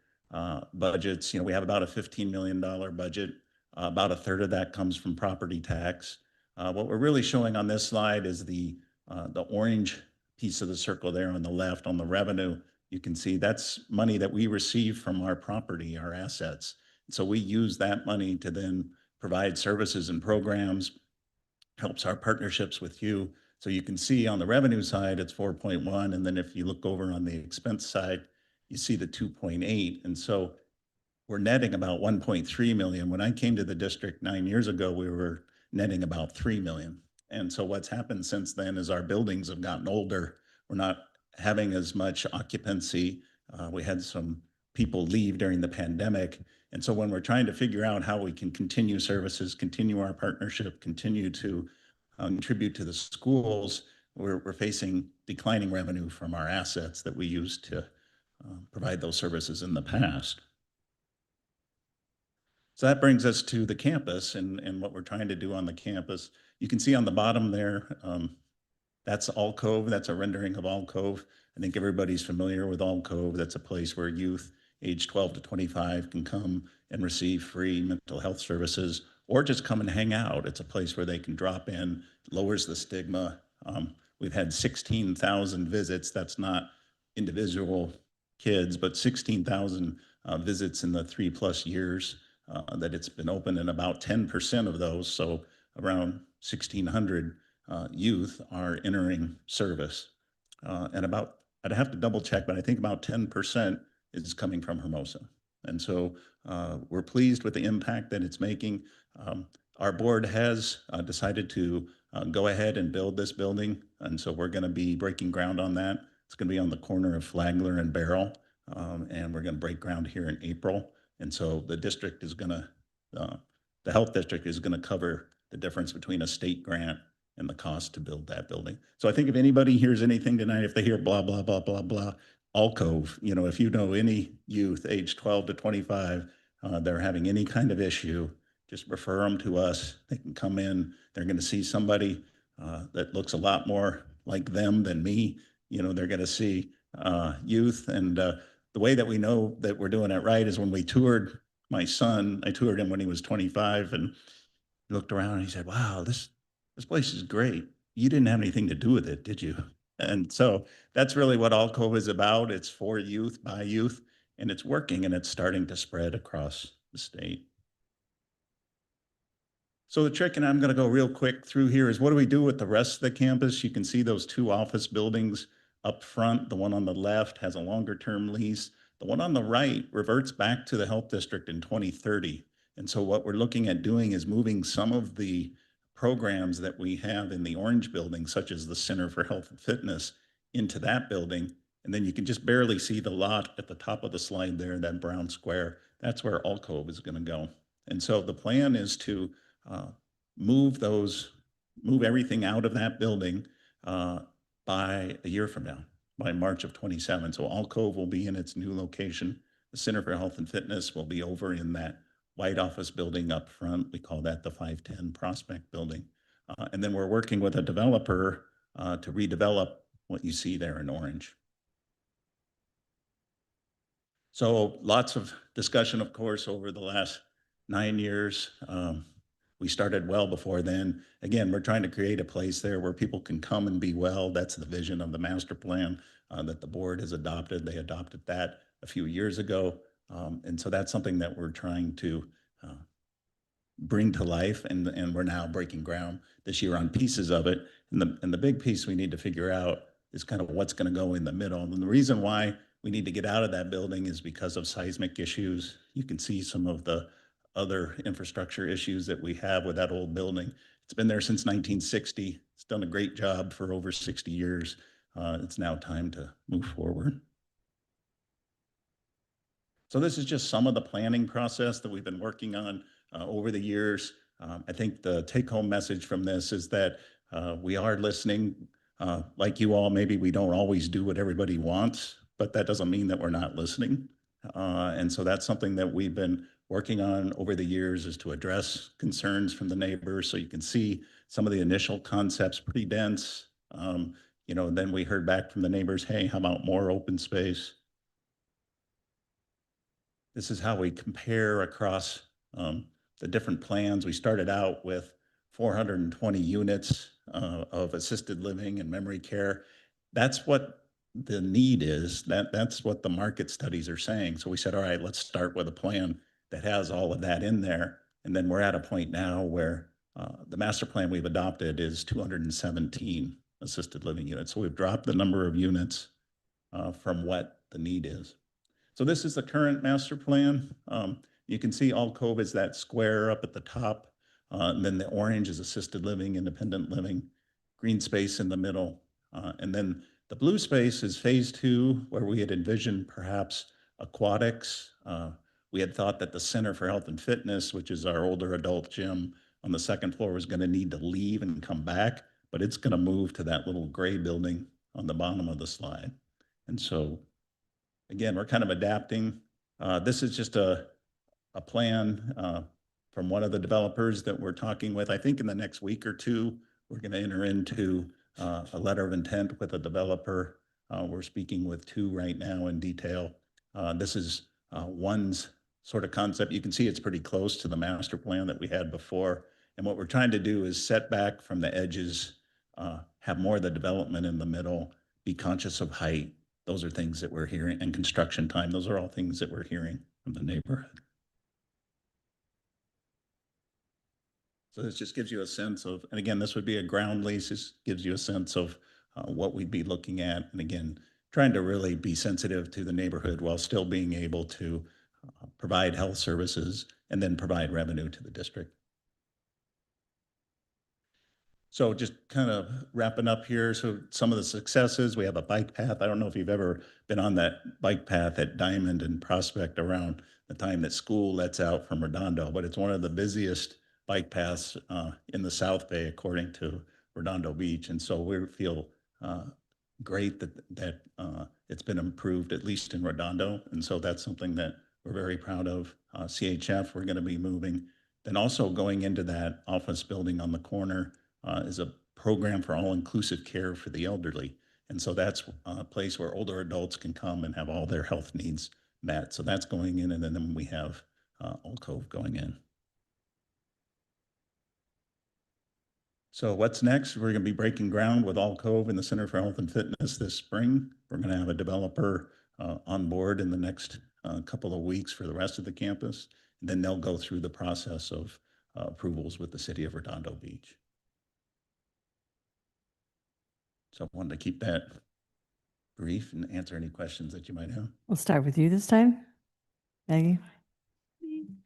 budgets. We have about a $15 million budget. About a third of that comes from property tax. What we're really showing on this slide is the orange piece of the circle there on the left on the revenue. You can see that's money that we receive from our property, our assets. So we use that money to then provide services and programs, helps our partnerships with you. So you can see on the revenue side, it's 4.1. And then if you look over on the expense side, you see the 2.8. And so we're netting about 1.3 million. When I came to the district 9 years ago, we were netting about 3 million. And so what's happened since then is our buildings have gotten older. We're not having as much occupancy. We had some people leave during the pandemic. And so when we're trying to figure out how we can continue services, continue our partnership, continue to contribute to the schools, we're facing declining revenue from our assets that we used to provide those services in the past. So that brings us to the campus and what we're trying to do on the campus. You can see on the bottom there, that's Alcove. That's a rendering of Alcove. I think everybody's familiar with Alcove. That's a place where youth age 12 to 25 can come and receive free mental health services or just come and hang out. It's a place where they can drop in, lowers the stigma. We've had 16,000 visits. That's not individual kids, but 16,000 visits in the 3+ years that it's been open, and about 10% of those, so around 1,600 youth are entering service. And about, I'd have to double check, but I think about 10% is coming from Hermosa. And so we're pleased with the impact that it's making. Our board has decided to go ahead and build this building. And so we're going to be breaking ground on that. It's going to be on the corner of Flagler and Barrel. And we're going to break ground here in April. And so the district is going to, the health district is going to cover the difference between a state grant and the cost to build that building. So I think if anybody hears anything tonight, if they hear blah, blah, blah, blah, blah, Alcove, you know, if you know any youth age 12 to 25, they're having any kind of issue, just refer them to us. They can come in. They're going to see somebody that looks a lot more like them than me. You know, they're going to see youth. And the way that we know that we're doing it right is when we toured my son. I toured him when he was 25 and looked around and he said, wow, this place is great. You didn't have anything to do with it, did you? And so that's really what Alcove is about. It's for youth, by youth, and it's working, and it's starting to spread across the state. So the trick, and I'm going to go real quick through here, is what do we do with the rest of the campus? You can see those two office buildings up front. The one on the left has a longer term lease. The one on the right reverts back to the health district in 2030. And so what we're looking at doing is moving some of the programs that we have in the orange building, such as the Center for Health and Fitness, into that building. And then you can just barely see the lot at the top of the slide there, that brown square. That's where Alcove is going to go. And so the plan is to move everything out of that building by a year from now, by March of 27. So Alcove will be in its new location. The Center for Health and Fitness will be over in that white office building up front. We call that the 510 Prospect Building. And then we're working with a developer to redevelop what you see there in orange. So lots of discussion, of course, over the last 9 years. We started well before then. Again, we're trying to create a place there where people can come and be well. That's the vision of the master plan that the board has adopted. They adopted that a few years ago. And so that's something that we're trying to bring to life, and we're now breaking ground this year on pieces of it. And the big piece we need to figure out is kind of what's going to go in the middle. And the reason why we need to get out of that building is because of seismic issues. You can see some of the other infrastructure issues that we have with that old building. It's been there since 1960. It's done a great job for over 60 years. It's now time to move forward. So this is just some of the planning process that we've been working on over the years. I think the take-home message from this is that we are listening. Like you all, maybe we don't always do what everybody wants, but that doesn't mean that we're not listening. And so that's something that we've been working on over the years, is to address concerns from the neighbors. So you can see some of the initial concepts, pretty dense. You know, then we heard back from the neighbors, hey, how about more open space? This is how we compare across the different plans. We started out with 420 units of assisted living and memory care. That's what the need is. That's what the market studies are saying. So we said, all right, let's start with a plan that has all of that in there. And then we're at a point now where the master plan we've adopted is 217 assisted living units. So we've dropped the number of units from what the need is. So this is the current master plan. You can see Alcove is that square up at the top. And then the orange is assisted living, independent living, green space in the middle. And then the blue space is phase 2, where we had envisioned perhaps aquatics. We had thought that the Center for Health and Fitness, which is our older adult gym on the second floor, was going to need to leave and come back, but it's going to move to that little gray building on the bottom of the slide. And so, again, we're kind of adapting. This is just a plan from one of the developers that we're talking with. I think in the next week or two, we're going to enter into a letter of intent with a developer. We're speaking with 2 right now in detail. This is one's sort of concept. You can see it's pretty close to the master plan that we had before. And what we're trying to do is set back from the edges, have more of the development in the middle, be conscious of height. Those are things that we're hearing, and construction time. Those are all things that we're hearing from the neighborhood. So this just gives you a sense of, and again, this would be a ground lease. This gives you a sense of what we'd be looking at. And again, trying to really be sensitive to the neighborhood while still being able to provide health services and then provide revenue to the district. So just kind of wrapping up here. So some of the successes, we have a bike path. I don't know if you've ever been on that bike path at Diamond and Prospect around the time that school lets out from Redondo, but it's one of the busiest bike paths in the South Bay, according to Redondo Beach. And so we feel great that it's been improved, at least in Redondo. And so that's something that we're very proud of. CHF, we're going to be moving. Then also going into that office building on the corner is a program for all-inclusive care for the elderly. And so that's a place where older adults can come and have all their health needs met. So that's going in, and then we have Alcove going in. So what's next? We're going to be breaking ground with Alcove and the Center for Health and Fitness this spring. We're going to have a developer on board in the next couple of weeks for the rest of the campus. And then they'll go through the process of approvals with the city of Redondo Beach. So I wanted to keep that brief and answer any questions that you might have. We'll start with you this time. Maggie?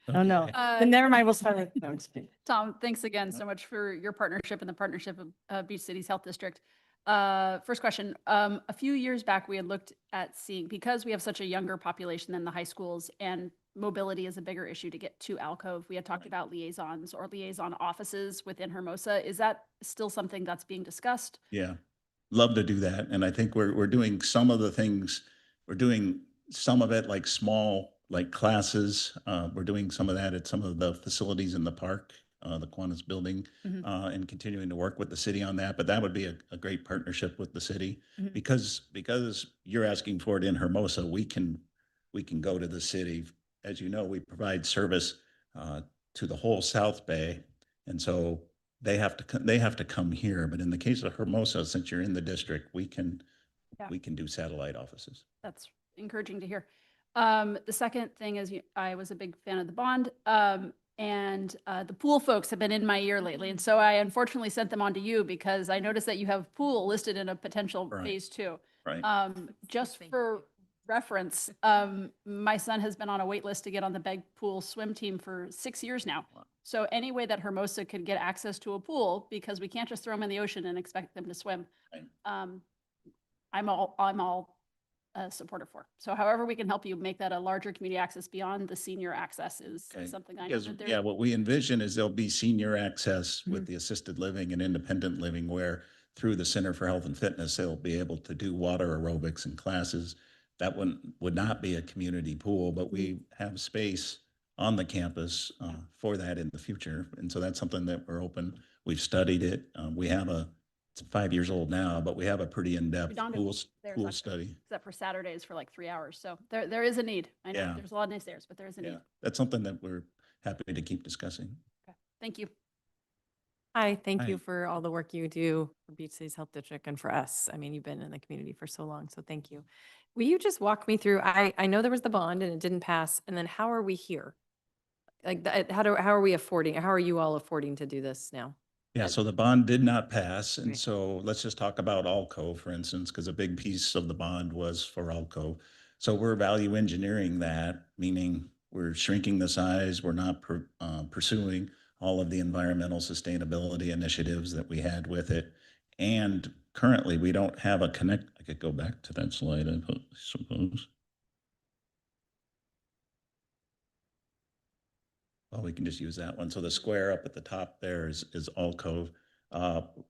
Oh, no. Then never mind. We'll start with, no, I'm just kidding. Tom, thanks again so much for your partnership and the partnership of Beach Cities Health District. First question, a few years back, we had looked at seeing, because we have such a younger population than the high schools and mobility is a bigger issue to get to Alcove, we had talked about liaisons or liaison offices within Hermosa. Is that still something that's being discussed? Yeah, love to do that. And I think we're doing some of the things, we're doing some of it like small, like classes. We're doing some of that at some of the facilities in the park, the Kiwanis building, and continuing to work with the city on that. But that would be a great partnership with the city because you're asking for it in Hermosa, we can go to the city. As you know, we provide service to the whole South Bay. And so they have to come here. But in the case of Hermosa, since you're in the district, we can do satellite offices. That's encouraging to hear. The second thing is I was a big fan of the bond, and the pool folks have been in my ear lately. And so I unfortunately sent them on to you because I noticed that you have pool listed in a potential phase 2. Right. Just for reference, my son has been on a wait list to get on the Beg Pool swim team for 6 years now. So any way that Hermosa could get access to a pool, because we can't just throw them in the ocean and expect them to swim, I'm all supportive for. So however we can help you make that a larger community access beyond the senior access is something I know that Yeah, what we envision is there'll be senior access with the assisted living and independent living, where through the Center for Health and Fitness, they'll be able to do water aerobics and classes. That would not be a community pool, but we have space on the campus for that in the future. And so that's something that we're open. We've studied it. We have it's 5 years old now, but we have a pretty in-depth pool study. Except for Saturdays for like 3 hours. So there is a need. I know Yeah. there's a lot of naysayers, but there is a need. That's something that we're happy to keep discussing. Okay. Thank you. Hi, thank Hi. you for all the work you do for Beach Cities Health District and for us. I mean, you've been in the community for so long, so thank you. Will you just walk me through, I know there was the bond and it didn't pass, and then how are we here? Like, how are we affording, how are you all affording to do this now? Yeah, so the bond did not pass. And Right. so let's just talk about Alcove, for instance, because a big piece of the bond was for Alcove. So we're value engineering that, meaning we're shrinking the size. We're not pursuing all of the environmental sustainability initiatives that we had with it. And currently we don't have a connect. I could go back to that slide, I suppose. Well, we can just use that one. So the square up at the top there is Alcove.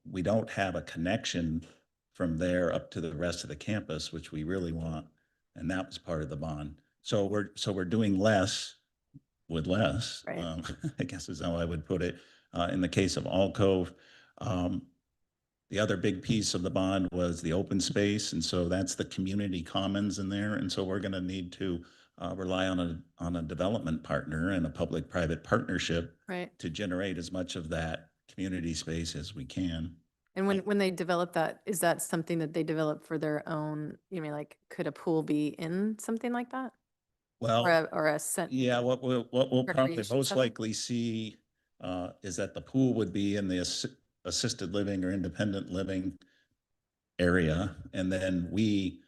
We don't have a connection from there up to the rest of the campus, which we really want. And that was part of the bond. So we're doing less with less, Right. I guess is how I would put it. In the case of Alcove, the other big piece of the bond was the open space. And so that's the community commons in there. And so we're going to need to rely on a development partner and a public-private partnership Right. to generate as much of that community space as we can. And when they develop that, is that something that they develop for their own, you mean, like, could a pool be in something like that? Well, Or a set? yeah, what we'll probably Recreation most center? likely see is that the pool would be in the assisted living or independent living area. And then we,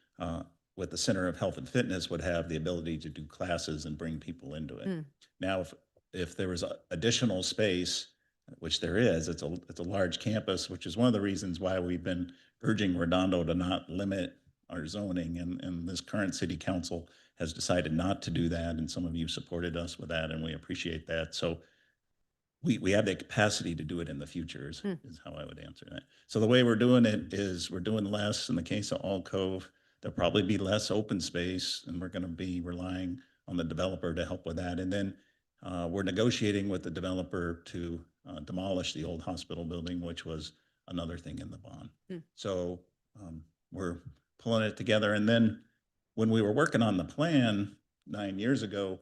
with the Center of Health and Fitness, would have the ability to do classes and bring people into it. Now, if there was additional space, which there is, it's a large campus, which is one of the reasons why we've been urging Redondo to not limit our zoning. And this current city council has decided not to do that. And some of you supported us with that, and we appreciate that. So we have the capacity to do it in the future is how I would answer that. So the way we're doing it is we're doing less in the case of All Cove. There'll probably be less open space, and we're going to be relying on the developer to help with that. And then we're negotiating with the developer to demolish the old hospital building, which was another thing in the bond. So we're pulling it together. And then when we were working on the plan 9 years ago,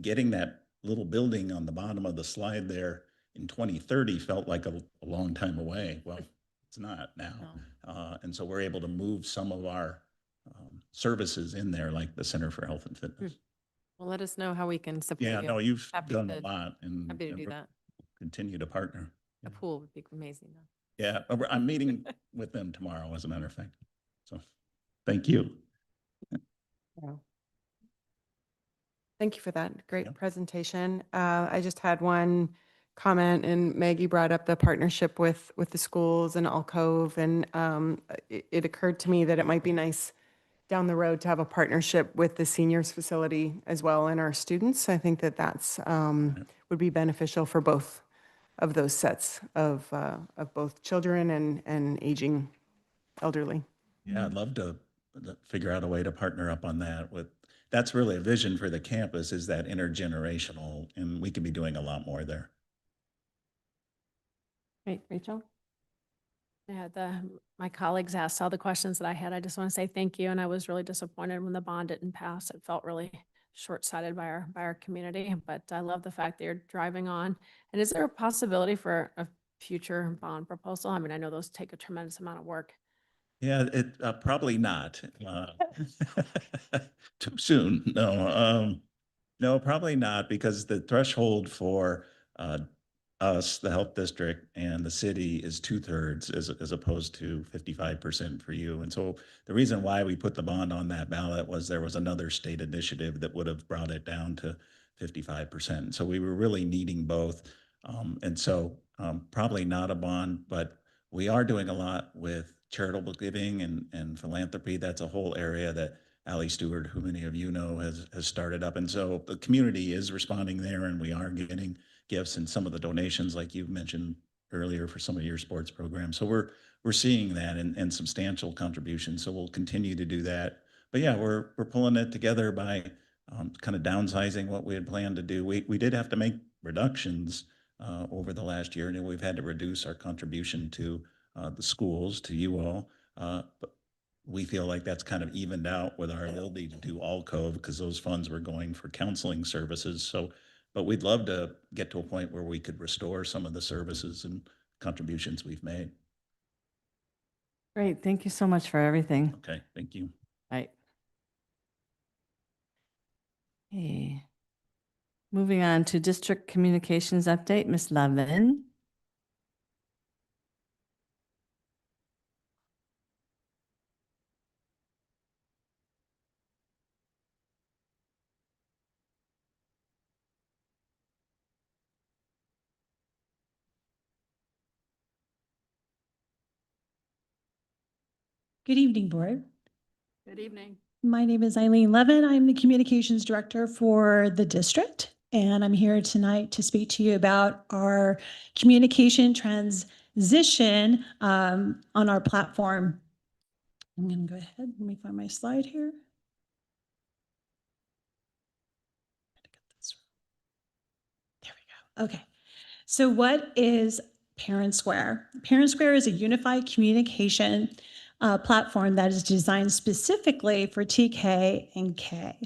getting that little building on the bottom of the slide there in 2030 felt like a long time away. Well, it's not now. And so we're able to move some of our services in there, like the Center for Health and Fitness. Well, let us know how we can support you. Yeah, no, you've Happy done to- a lot, and Happy to do that. continue to partner. A pool would be amazing though. Yeah, I'm meeting with them tomorrow, as a matter of fact. So, thank you. Thank you for that. Great Yeah. presentation. I just had one comment, and Maggie brought up the partnership with the schools and Alcove, and it occurred to me that it might be nice down the road to have a partnership with the seniors facility as well and our students. I think that that's would be beneficial for both of those sets of both children and aging elderly. Yeah, I'd love to figure out a way to partner up on that with, that's really a vision for the campus, is that intergenerational, and we could be doing a lot more there. Great, Rachel? Yeah, my colleagues asked all the questions that I had. I just want to say thank you. And I was really disappointed when the bond didn't pass. It felt really short-sighted by our community, but I love the fact that you're driving on. And is there a possibility for a future bond proposal? I mean, I know those take a tremendous amount of work. Yeah, it probably not. Too soon. No, no, probably not, because the threshold for us, the health district, and the city is 2/3 as opposed to 55% for you. And so the reason why we put the bond on that ballot was there was another state initiative that would have brought it down to 55%. So we were really needing both. And so probably not a bond, but we are doing a lot with charitable giving and philanthropy. That's a whole area that Ali Stewart, who many of you know, has started up. And so the community is responding there, and we are getting gifts and some of the donations, like you mentioned earlier, for some of your sports programs. So we're seeing that and substantial contributions. So we'll continue to do that. But yeah, we're pulling it together by kind of downsizing what we had planned to do. We did have to make reductions over the last year, and we've had to reduce our contribution to the schools, to you all. But we feel like that's kind of evened out with our ability to do All Cove, because those funds were going for counseling services. So, but we'd love to get to a point where we could restore some of the services and contributions we've made. Great, thank you so much for everything. Okay, thank you. Right. Okay. Moving on to district communications update, Ms. Levin. Good evening, Board. Good evening. My name is Eileen Levin. I'm the Communications Director for the district, and I'm here tonight to speak to you about our communication transition on our platform. I'm going to go ahead. Let me find my slide here. There we go. Okay. So what is Parent Square? Parent Square is a unified communication platform that is designed specifically for TK and K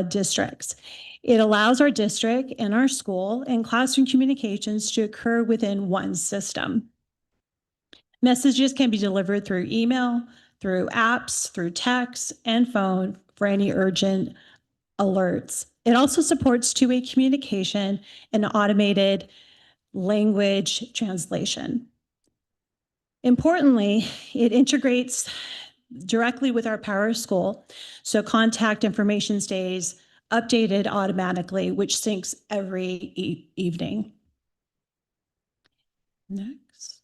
districts. It allows our district and our school and classroom communications to occur within one system. Messages can be delivered through email, through apps, through text, and phone for any urgent alerts. It also supports two-way communication and automated language translation. Importantly, it integrates directly with our Power School, so contact information stays updated automatically, which syncs every evening. Next.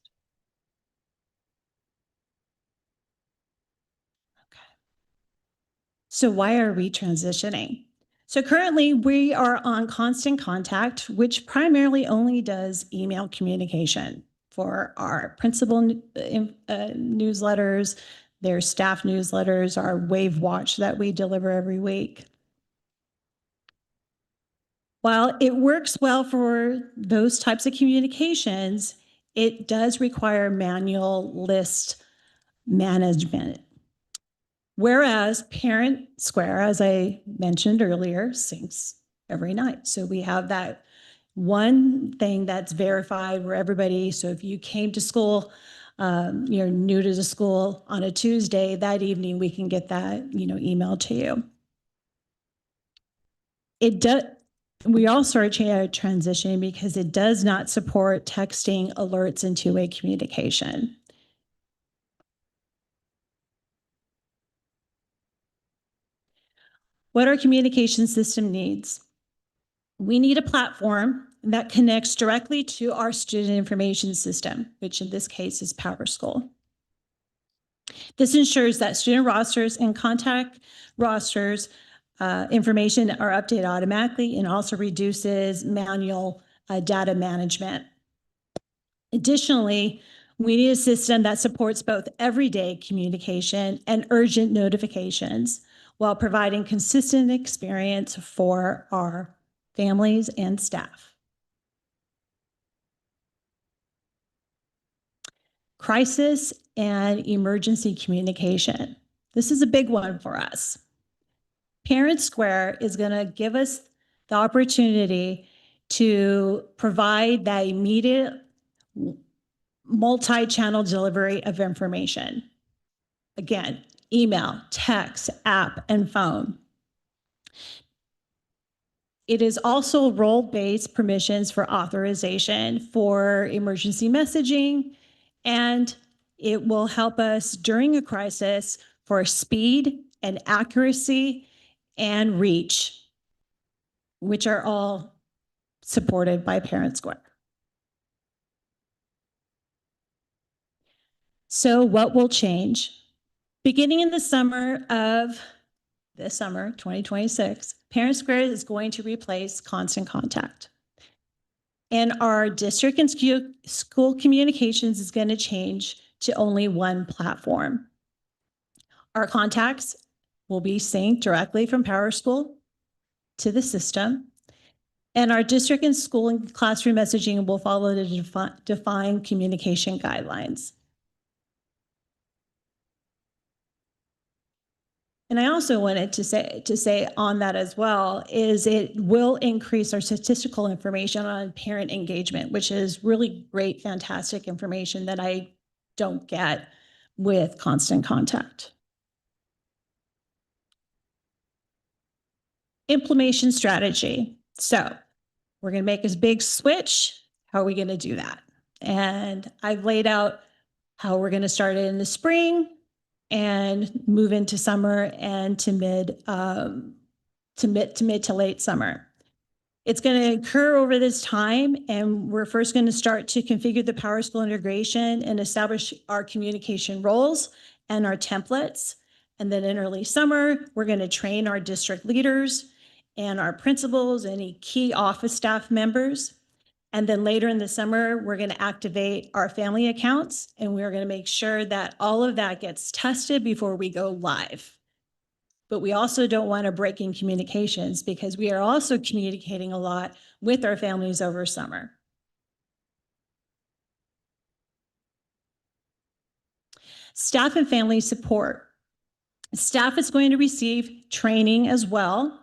Okay. So why are we transitioning? So currently we are on Constant Contact, which primarily only does email communication for our principal newsletters, their staff newsletters, our Wave Watch that we deliver every week. While it works well for those types of communications, it does require manual list management. Whereas Parent Square, as I mentioned earlier, syncs every night. So we have that one thing that's verified where everybody, so if you came to school, you're new to the school on a Tuesday, that evening we can get that, email to you. We also are transitioning because it does not support texting, alerts, and two-way communication. What our communication system needs. We need a platform that connects directly to our student information system, which in this case is PowerSchool. This ensures that student rosters and contact rosters information are updated automatically and also reduces manual data management. Additionally, we need a system that supports both everyday communication and urgent notifications while providing consistent experience for our families and staff. Crisis and emergency communication. This is a big one for us. Parent Square is going to give us the opportunity to provide that immediate multi-channel delivery of information. Again, email, text, app, and phone. It is also role-based permissions for authorization for emergency messaging, and it will help us during a crisis for speed and accuracy and reach, which are all supported by Parent Square. So what will change? Beginning in the summer of 2026, Parent Square is going to replace Constant Contact. And our district and school communications is going to change to only one platform. Our contacts will be synced directly from PowerSchool to the system. And our district and school and classroom messaging will follow the defined communication guidelines. And I also wanted to say on that as well is it will increase our statistical information on parent engagement, which is really great, fantastic information that I don't get with Constant Contact. Implementation strategy. So we're going to make this big switch. How are we going to do that? And I've laid out how we're going to start it in the spring and move into summer and to mid to late summer. It's going to occur over this time, and we're first going to start to configure the PowerSchool integration and establish our communication roles and our templates. And then in early summer, we're going to train our district leaders and our principals, any key office staff members. And then later in the summer, we're going to activate our family accounts, and we're going to make sure that all of that gets tested before we go live. But we also don't want to break in communications because we are also communicating a lot with our families over summer. Staff and family support. Staff is going to receive training as well.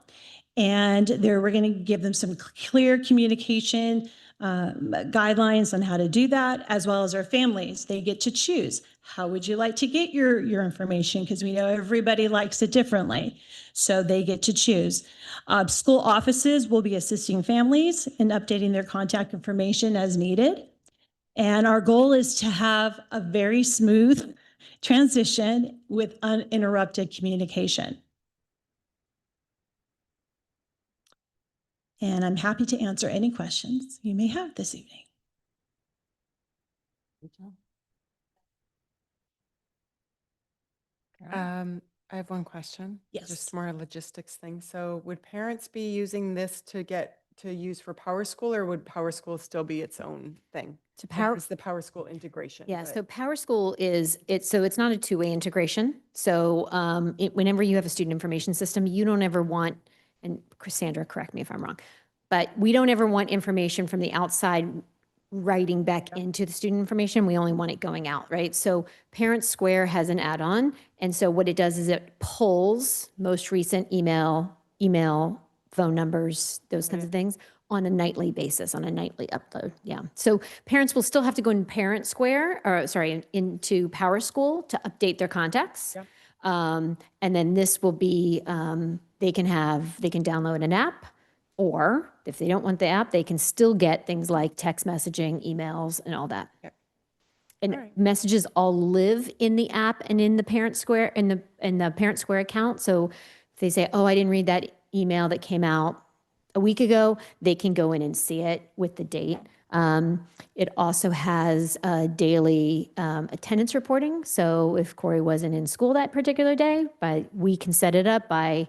And we're going to give them some clear communication guidelines on how to do that, as well as our families. They get to choose. How would you like to get your information? Because we know everybody likes it differently. So they get to choose. School offices will be assisting families in updating their contact information as needed. And our goal is to have a very smooth transition with uninterrupted communication. And I'm happy to answer any questions you may have this evening. I have one question. Yes. Just more a logistics thing. So would parents be using this to use for Power School, or would Power School still be its own thing? To Power, It's the Power School integration. yeah, but- so Power School so it's not a two-way integration. So whenever you have a student information system, you don't ever want, and Cassandra, correct me if I'm wrong, but we don't ever want information from the outside writing back into the student information. We only want it going out, right? So Parent Square has an add-on. And so what it does is it pulls most recent email, phone numbers, those kinds of things on a nightly basis, on a nightly upload. Yeah. So parents will still have to go in Parent Square, or sorry, into Power School to update their contacts. Yep. And then this will be, they can download an app, or if they don't want the app, they can still get things like text messaging, emails, and all that. Yep. And All right. messages all live in the app and in the Parent Square, in the Parent Square account. So if they say, oh, I didn't read that email that came out a week ago, they can go in and see it with the date. It also has daily attendance reporting. So if Corey wasn't in school that particular day, we can set it up by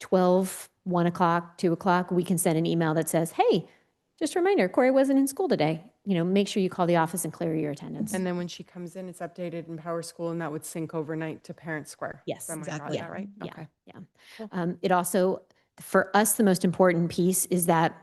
12, 1 o'clock, 2 o'clock, we can send an email that says, hey, just a reminder, Corey wasn't in school today. Make sure you call the office and clear your attendance. And then when she comes in, it's updated in Power School, and that would sync overnight to Parent Square. Yes, Am I got exactly. that right? Yeah, Okay. yeah. It also, for us, the most important piece is that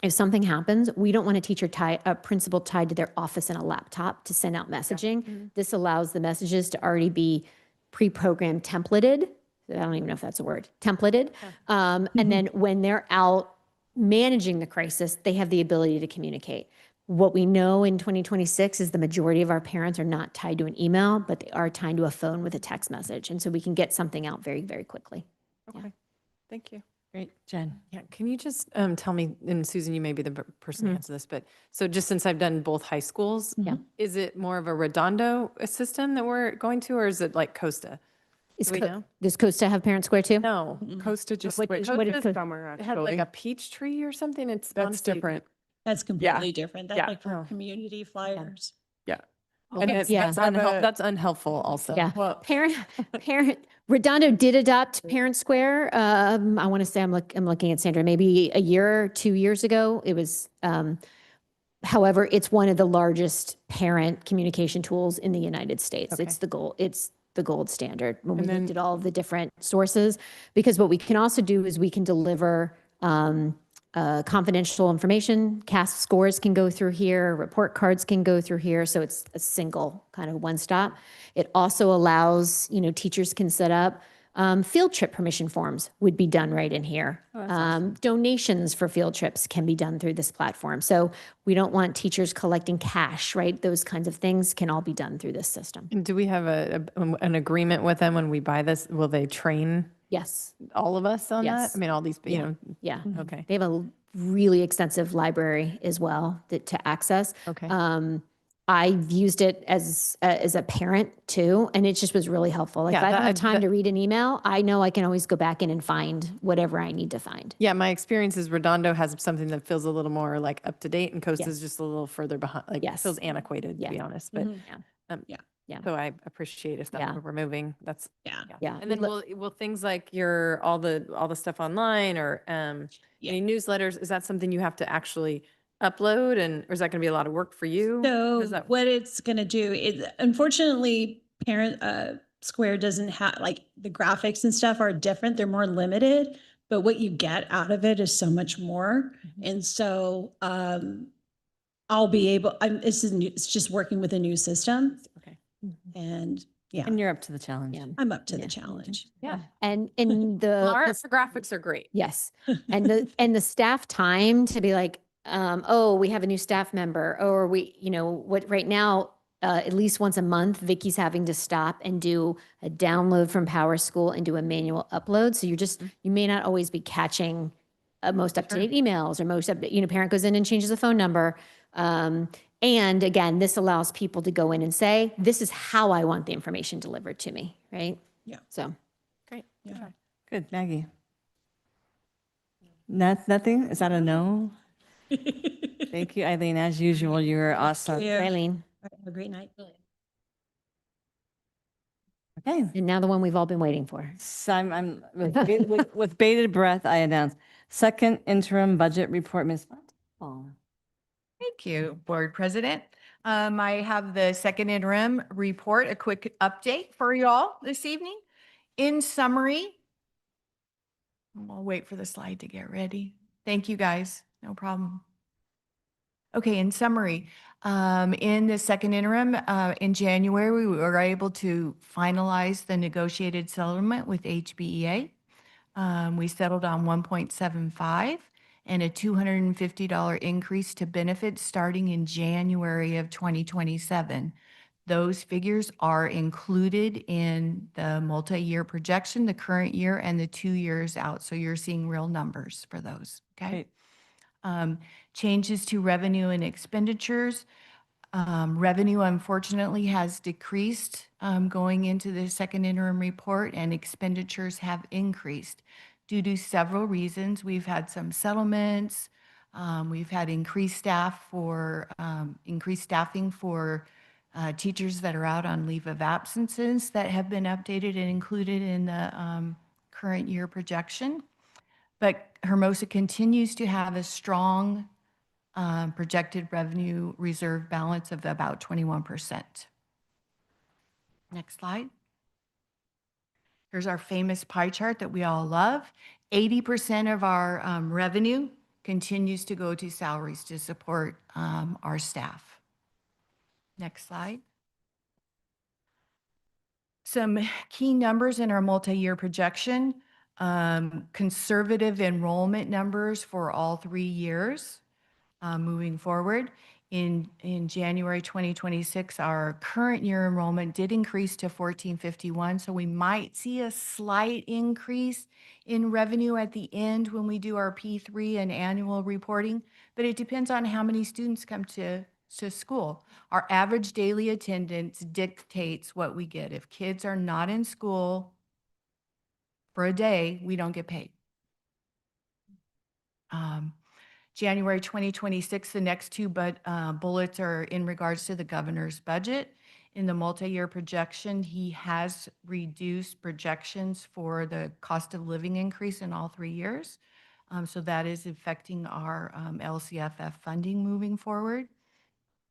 if something happens, we don't want a principal tied to their office and a laptop to send out messaging. This allows the messages to already be pre-programmed, templated. I don't even know if that's a word, templated. And then when they're out managing the crisis, they have the ability to communicate. What we know in 2026 is the majority of our parents are not tied to an email, but they are tied to a phone with a text message. And so we can get something out very, very quickly. Okay. Thank you. Great, Jen. Yeah, can you just tell me, and Susan, you may be the person to Mhm. answer this, but so just since I've done both high schools, Yeah. is it more of a Redondo system that we're going to, or is it like Costa? Is Do we Co- know? Does Costa have Parent Square too? No, Costa just What- switched what is this Costa? summer, it had like actually. a peach tree or something. It's That's honestly- different. That's completely different. That's Yeah. like for Oh. community flyers. Yeah. Okay, And it's, yeah. That's unhelpful also. Yeah. well, Redondo did adopt Parent Square. I want to say I'm looking at Sandra, maybe a year, 2 years ago. It was, however, it's one of the largest parent communication tools in the United States. Okay. It's the gold standard when we And then- looked at all of the different sources. Because what we can also do is we can deliver confidential information. CAS scores can go through here, report cards can go through here. So it's a single kind of one stop. It also allows, teachers can set up field trip permission forms would be done right in here. Donations for field trips can be done through this platform. So we don't want teachers collecting cash, right? Those kinds of things can all be done through this system. And do we have an agreement with them when we buy this? Will they train Yes. all of us on that? Yes. I mean, all these, Yeah. Yeah. okay. They have a really extensive library as well to access. Okay. I've used it as a parent too, and it just was really helpful. Like Yeah, if I don't that- have time that- to read an email, I know I can always go back in and find whatever I need to find. Yeah, my experience is Redondo has something that feels a little more like up to date, and Costa is Yes. just a little further behind. Like Yes. it feels annoquated, to be Yeah. honest. But Yeah. so I appreciate if that's Yeah. where we're moving. That's Yeah. Yeah. And then will things like all the stuff online or any newsletters, is that something you have to actually upload, or is that going to be a lot of work for you? So Is that- what it's going to do is, unfortunately, Parent Square doesn't have, like, the graphics and stuff are different. They're more limited, but what you get out of it is so much more. And so I'll be able, it's just working with a new system. Okay. And yeah, And you're up to the challenge. Yeah. I'm up to Yeah. the challenge. Yeah. And the Well, our the graphics are great. yes, and the staff time to be like, oh, we have a new staff member, or what right now, at least once a month, Vicky's having to stop and do a download from Power School and do a manual upload. So you may not always be catching most up-to-date emails or parent goes in and changes the phone number. And again, this allows people to go in and say, this is how I want the information delivered to me, right? Yeah. So. Great. Yeah. Good, Maggie. Nothing? Is that a no? Thank you, Eileen. As usual, you're awesome. you. Eileen. Have a great night. Okay. And now the one we've all been waiting for. So I'm with bated breath, I announce second interim budget report, Ms. Fontenot. Thank you, Board President. I have the second interim report, a quick update for you all this evening. In summary, I'll wait for the slide to get ready. Thank you, guys. No problem. Okay, in summary, in the second interim, in January, we were able to finalize the negotiated settlement with HBEA. We settled on 1.75 and a $250 increase to benefits starting in January of 2027. Those figures are included in the multi-year projection, the current year and the 2 years out. So you're seeing real numbers for those, okay? Changes to revenue and expenditures. Revenue unfortunately has decreased going into the second interim report, and expenditures have increased due to several reasons. We've had some settlements. We've had increased staffing for teachers that are out on leave of absences that have been updated and included in the current year projection. But Hermosa continues to have a strong projected revenue reserve balance of about 21%. Next slide. Here's our famous pie chart that we all love. 80% of our revenue continues to go to salaries to support our staff. Next slide. Some key numbers in our multi-year projection. Conservative enrollment numbers for all 3 years. Moving forward, in January 2026, our current year enrollment did increase to 1451, so we might see a slight increase in revenue at the end when we do our P3 and annual reporting, but it depends on how many students come to school. Our average daily attendance dictates what we get. If kids are not in school for a day, we don't get paid. January 2026, the next two bullets are in regards to the governor's budget. In the multi-year projection, he has reduced projections for the cost of living increase in all 3 years. So that is affecting our LCFF funding moving forward.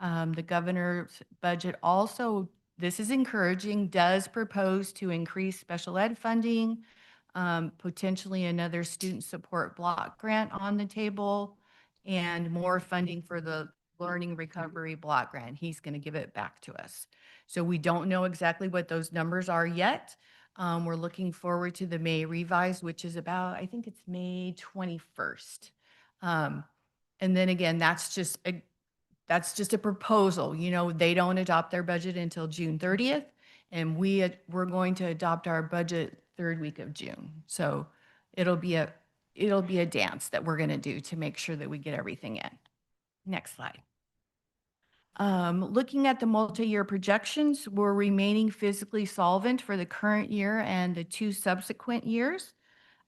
The governor's budget also, this is encouraging, does propose to increase special ed funding, potentially another student support block grant on the table, and more funding for the learning recovery block grant. He's going to give it back to us. So we don't know exactly what those numbers are yet. We're looking forward to the May revise, which is about, I think it's May 21st. And then again, that's just a proposal. You know, they don't adopt their budget until June 30th, and we're going to adopt our budget third week of June. So it'll be a dance that we're going to do to make sure that we get everything in. Next slide. Looking at the multi-year projections, we're remaining physically solvent for the current year and the 2 subsequent years.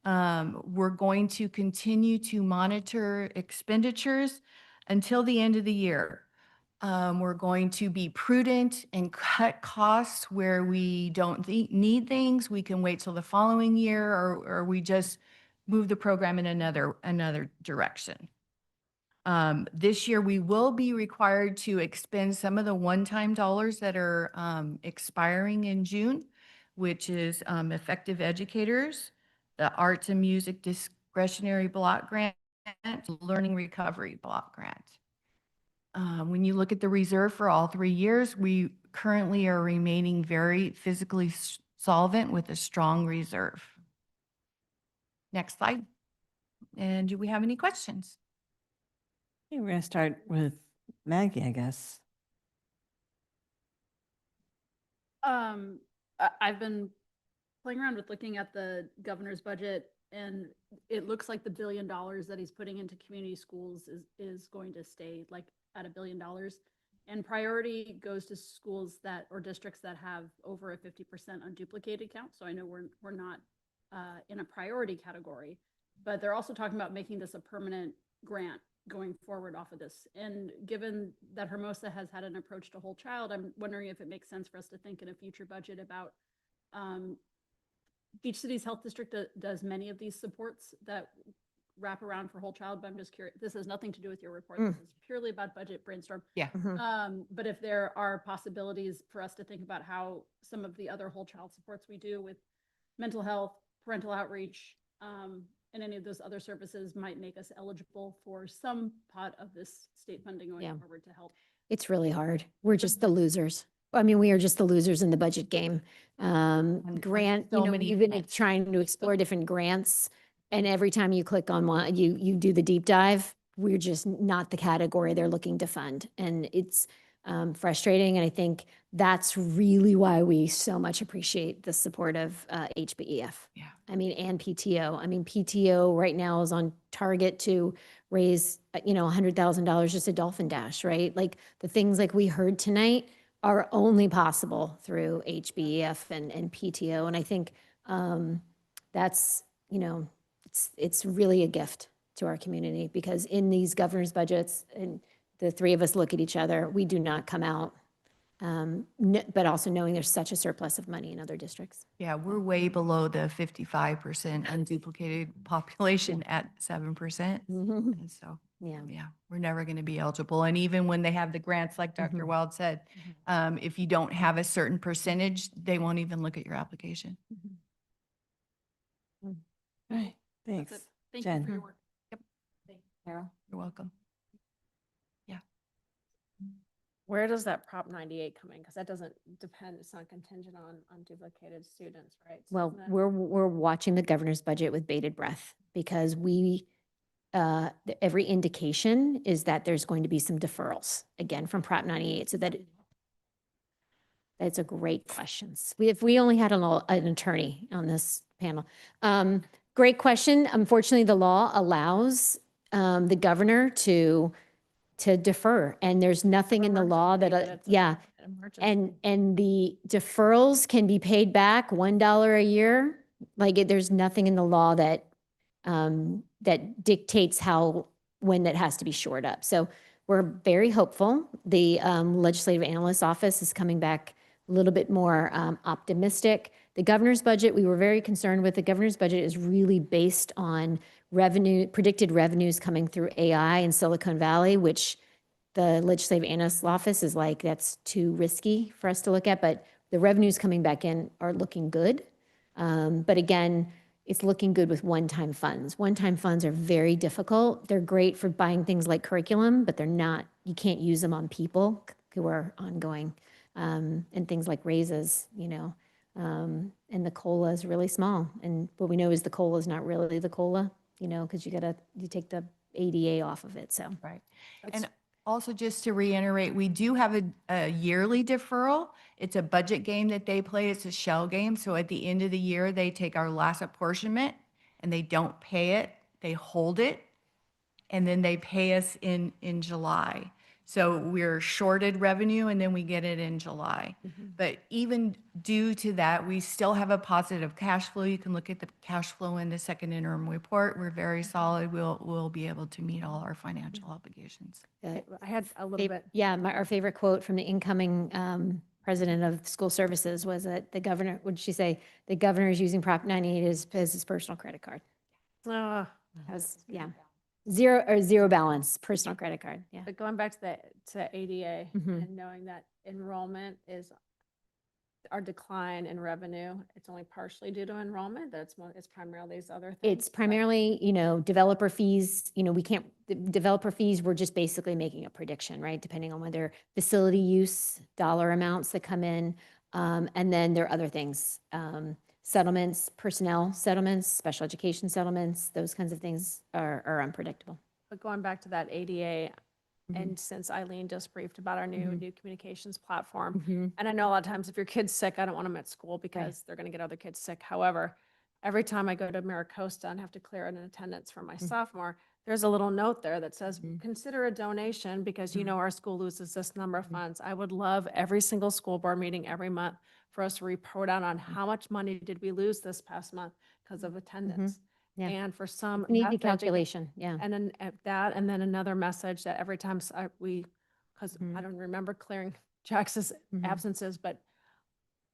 We're going to continue to monitor expenditures until the end of the year. We're going to be prudent and cut costs where we don't need things. We can wait till the following year, or we just move the program in another direction. This year, we will be required to expend some of the one-time dollars that are expiring in June, which is effective educators, the arts and music discretionary block grant, learning recovery block grant. When you look at the reserve for all 3 years, we currently are remaining very physically solvent with a strong reserve. Next slide. And do we have any questions? Okay, we're going to start with Maggie, I guess. I've been playing around with looking at the governor's budget, and it looks like the $1 billion that he's putting into community schools is going to stay like at $1 billion. And priority goes to schools that, or districts that have over a 50% unduplicated count. So I know we're not in a priority category, but they're also talking about making this a permanent grant going forward off of this. And given that Hermosa has had an approach to whole child, I'm wondering if it makes sense for us to think in a future budget about Beach City's health district does many of these supports that wrap around for whole child, but I'm just curious, this has nothing to do with your report. This is purely about budget brainstorm. Yeah. But if there are possibilities for us to think about how some of the other whole child supports we do with mental health, parental outreach, and any of those other services might make us eligible for some pot of this state funding going forward to help. It's really hard. We're just the losers. I mean, we are just the losers in the budget game. Grant, so you know, many you've been grants. trying to explore different grants, and every time you click on one, you do the deep dive, we're just not the category they're looking to fund. And it's frustrating. And I think that's really why we so much appreciate the support of HBEF. Yeah. I mean, and PTO. I mean, PTO right now is on target to raise, $100,000 just a Dolphin Dash, right? Like the things like we heard tonight are only possible through HBEF and PTO. And I think that's, it's really a gift to our community, because in these governor's budgets, and the three of us look at each other, we do not come out, but also knowing there's such a surplus of money in other districts. Yeah, we're way below the 55% unduplicated population at 7%. And so, Yeah. we're never going to be eligible. And even when they have the grants, like Dr. Wild said, if you don't have a certain percentage, they won't even look at your application. All right, thanks. That's it. Thank Jen. you for your work. Carol? You're welcome. Where does that Prop 98 come in? Because that doesn't depend, it's not contingent on duplicated students, right? So Well, isn't that- we're watching the governor's budget with bated breath, because every indication is that there's going to be some deferrals, again, from Prop 98. So that's a great question. If we only had an attorney on this panel. Great question. Unfortunately, the law allows the governor to defer, and there's nothing in the law that, an emergency. and the deferrals can be paid back $1 a year. Like there's nothing in the law that that dictates when that has to be shored up. So we're very hopeful. The legislative analyst office is coming back a little bit more optimistic. The governor's budget, we were very concerned with. The governor's budget is really based on predicted revenues coming through AI in Silicon Valley, which the legislative analyst office is like, that's too risky for us to look at. But the revenues coming back in are looking good. But again, it's looking good with one-time funds. One-time funds are very difficult. They're great for buying things like curriculum, but you can't use them on people who are ongoing. And things like raises, and the COLA is really small. And what we know is the COLA is not really the COLA, because you take the ADA off of it, so. Right. And also, just to reiterate, we do have a yearly deferral. It's a budget game that they play. It's a shell game. So at the end of the year, they take our last apportionment and they don't pay it. They hold it, and then they pay us in July. So we're shorted revenue, and then we get it in July. But even due to that, we still have a positive cash flow. You can look at the cash flow in the second interim report. We're very solid. We'll be able to meet all our financial obligations. I had a little bit. Yeah, our favorite quote from the incoming president of school services was that the governor, what did she say? The governor is using Prop 98 as his personal credit card. Yeah. Zero balance, personal credit card, yeah. But going back to ADA Mhm. and knowing that enrollment is our decline in revenue, it's only partially due to enrollment, it's primarily these other things. It's primarily, developer fees, the developer fees, we're just basically making a prediction, right? Depending on whether facility use, dollar amounts that come in, and then there are other things, settlements, personnel settlements, special education settlements, those kinds of things are unpredictable. But going back to that ADA, and since Eileen just briefed about our new communications platform, Mhm. and I know a lot of times if your kid's sick, I don't want them at school because they're going to get other kids sick. However, every time I go to Maricosta and have to clear an attendance for my sophomore, there's a little note there that says, consider a donation because you know our school loses this number of funds. I would love every single school board meeting every month for us to report out on how much money did we lose this past month because of attendance. Yeah. And for some An easy method, calculation, yeah. and then at that, and then another message that every time because I don't remember clearing Jax's absences, but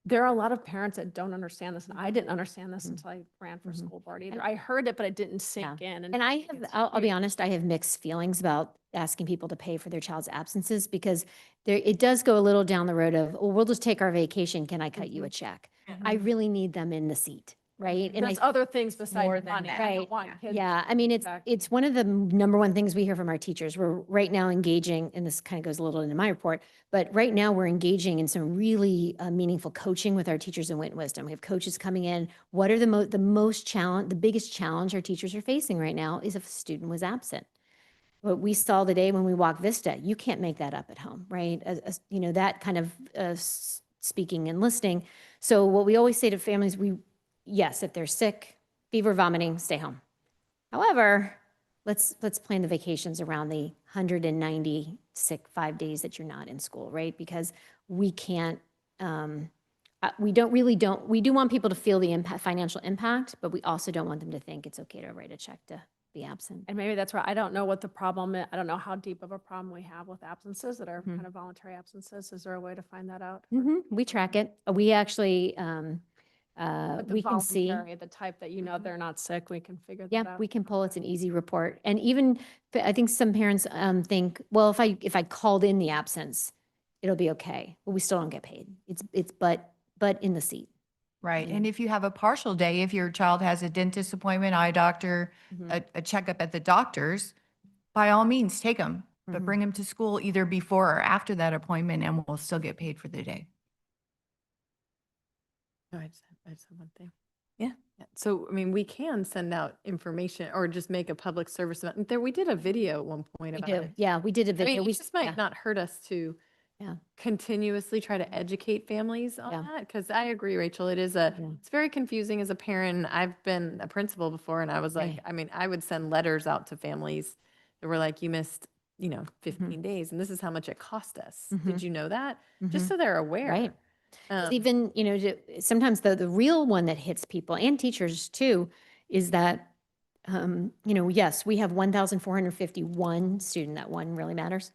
there are a lot of parents that don't understand this, and I didn't understand this until I ran for school board either. I heard it, but it didn't sink in. And I have, I'll be honest, I have mixed feelings about asking people to pay for their child's absences because there, it does go a little down the road of, well, we'll just take our vacation. Can I cut you a check? I really need them in the seat, right? And There's other things besides money. I don't Right. want kids. Yeah, I mean, Exactly. it's one of the number one things we hear from our teachers. We're right now engaging, and this kind of goes a little into my report, but right now we're engaging in some really meaningful coaching with our teachers in Wit and Wisdom. We have coaches coming in. What are the biggest challenge our teachers are facing right now is if a student was absent. What we saw the day when we walked Vista, you can't make that up at home, right? You know, that kind of speaking and listening. So what we always say to families, yes, if they're sick, fever, vomiting, stay home. However, let's plan the vacations around the 190 sick 5 days that you're not in school, right? Because we can't, we do want people to feel the financial impact, but we also don't want them to think it's okay to write a check to be absent. And maybe that's why I don't know what the problem is. I don't know how deep of a problem we have with absences that are kind of voluntary absences. Is there a way to find that out? We track it. We actually, But the we can see. voluntary, the type that you know they're not sick, we can figure that out. Yeah, we can pull. It's an easy report. And even, I think some parents think, well, if I called in the absence, it'll be okay. But we still don't get paid. It's but in the seat. Right. And if you have a partial day, if your child has a dentist appointment, eye doctor, a checkup at the doctor's, by all means, take them, but bring them to school either before or after that appointment, and we'll still get paid for the day. No, I just have one thing. Yeah. So, I mean, we can send out information or just make a public service event. There, we did a video at one point We about do. it. Yeah, we did a I video. mean, We it just might not hurt us to continuously try to educate families on that. Because I agree, Rachel, it's very confusing as a parent. I've been a principal before, and I was like, I mean, I would send letters out to families that were like, you missed, 15 days, and this is how much it cost us. Did you know that? Just so they're aware. Right. Even, sometimes the real one that hits people and teachers too is that, yes, we have 1,451 student. That one really matters.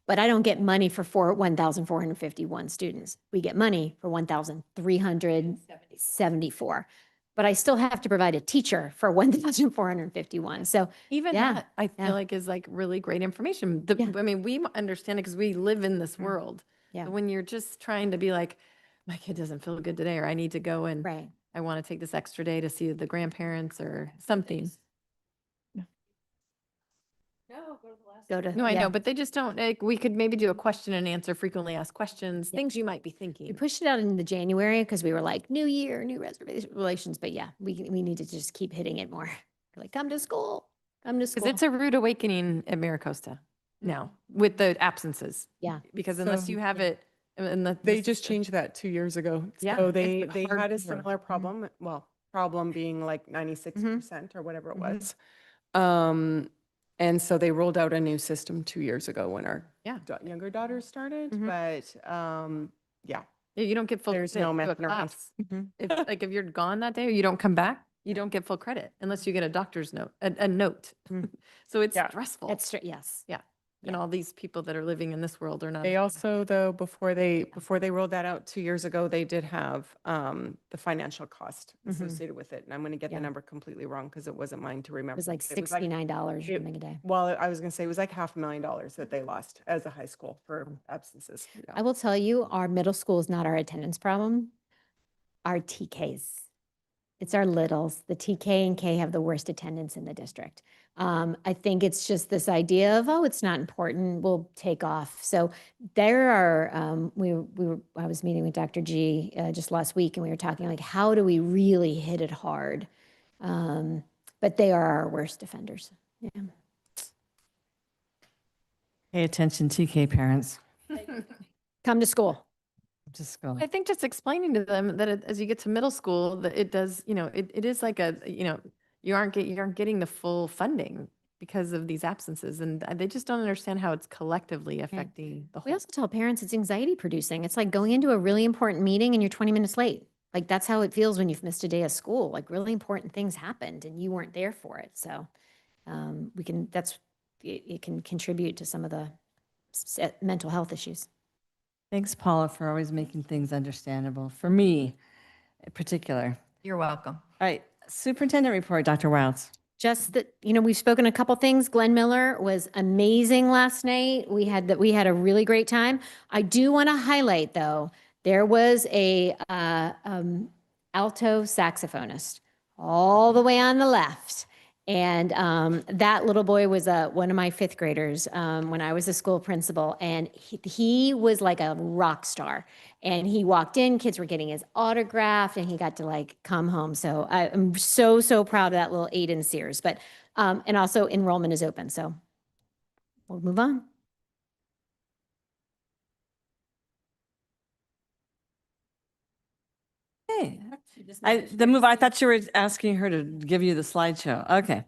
But I don't get money for 1,451 students. We get money for 1,374. But I still have to provide a teacher for 1,451. So even that I feel like is like really great information. I mean, we understand it because we live in this world. Yeah. But when you're just trying to be like, my kid doesn't feel good today, or I need to go and I want to take this extra day to see the grandparents or something. No, I know, but they just don't, like, we could maybe do a question and answer, frequently asked questions, things you might be thinking. We pushed it out in the January because we were like, new year, new relations. But yeah, we need to just keep hitting it more. Like, come to school, come to school. Because it's a rude awakening at Maricosta now with the absences. Yeah. Because unless you have it in the. They just changed that 2 years ago. Yeah, So it's they been hard had a to grow. similar problem, problem being like 96% or whatever it was. And so they rolled out a new system 2 years ago when our younger daughter started. But yeah, You don't get full. There's credit no to a messing around. class. If you're gone that day or you don't come back, you don't get full credit unless you get a doctor's note, a note. So it's stressful. Yes. Yeah. And all these people that are living in this world are not. they also, though, before they rolled that out 2 years ago, they did have the financial cost associated with it. And I'm going to get the number completely wrong because it wasn't mine to remember. It was like $69 or something a day. Well, I was going to say it was like $500,000 that they lost as a high school for absences. I will tell you, our middle school is not our attendance problem. Our TKs. It's our littles. The TK and K have the worst attendance in the district. I think it's just this idea of, it's not important, we'll take off. So there are, I was meeting with Dr. G just last week, and we were talking like, how do we really hit it hard? But they are our worst offenders. Yeah. Pay attention, TK parents. Come to school. Just go. I think just explaining to them that as you get to middle school, that it does, it is like you aren't getting the full funding because of these absences, and they just don't understand how it's collectively affecting the We whole. also tell parents it's anxiety producing. It's like going into a really important meeting and you're 20 minutes late. Like that's how it feels when you've missed a day of school. Like really important things happened and you weren't there for it. So it can contribute to some of the mental health issues. Thanks, Paula, for always making things understandable for me in particular. You're welcome. All right, superintendent report, Dr. Wilds. Just that, we've spoken a couple things. Glenn Miller was amazing last night. We had a really great time. I do want to highlight though, there was a alto saxophonist all the way on the left. And that little boy was one of my fifth graders when I was a school principal. And he was like a rock star. And he walked in, kids were getting his autograph, and he got to like come home. So I'm so, so proud of that little Aiden Sears. But, and also enrollment is open. So we'll move on. Hey, I thought you were asking her to give you the slideshow. Okay.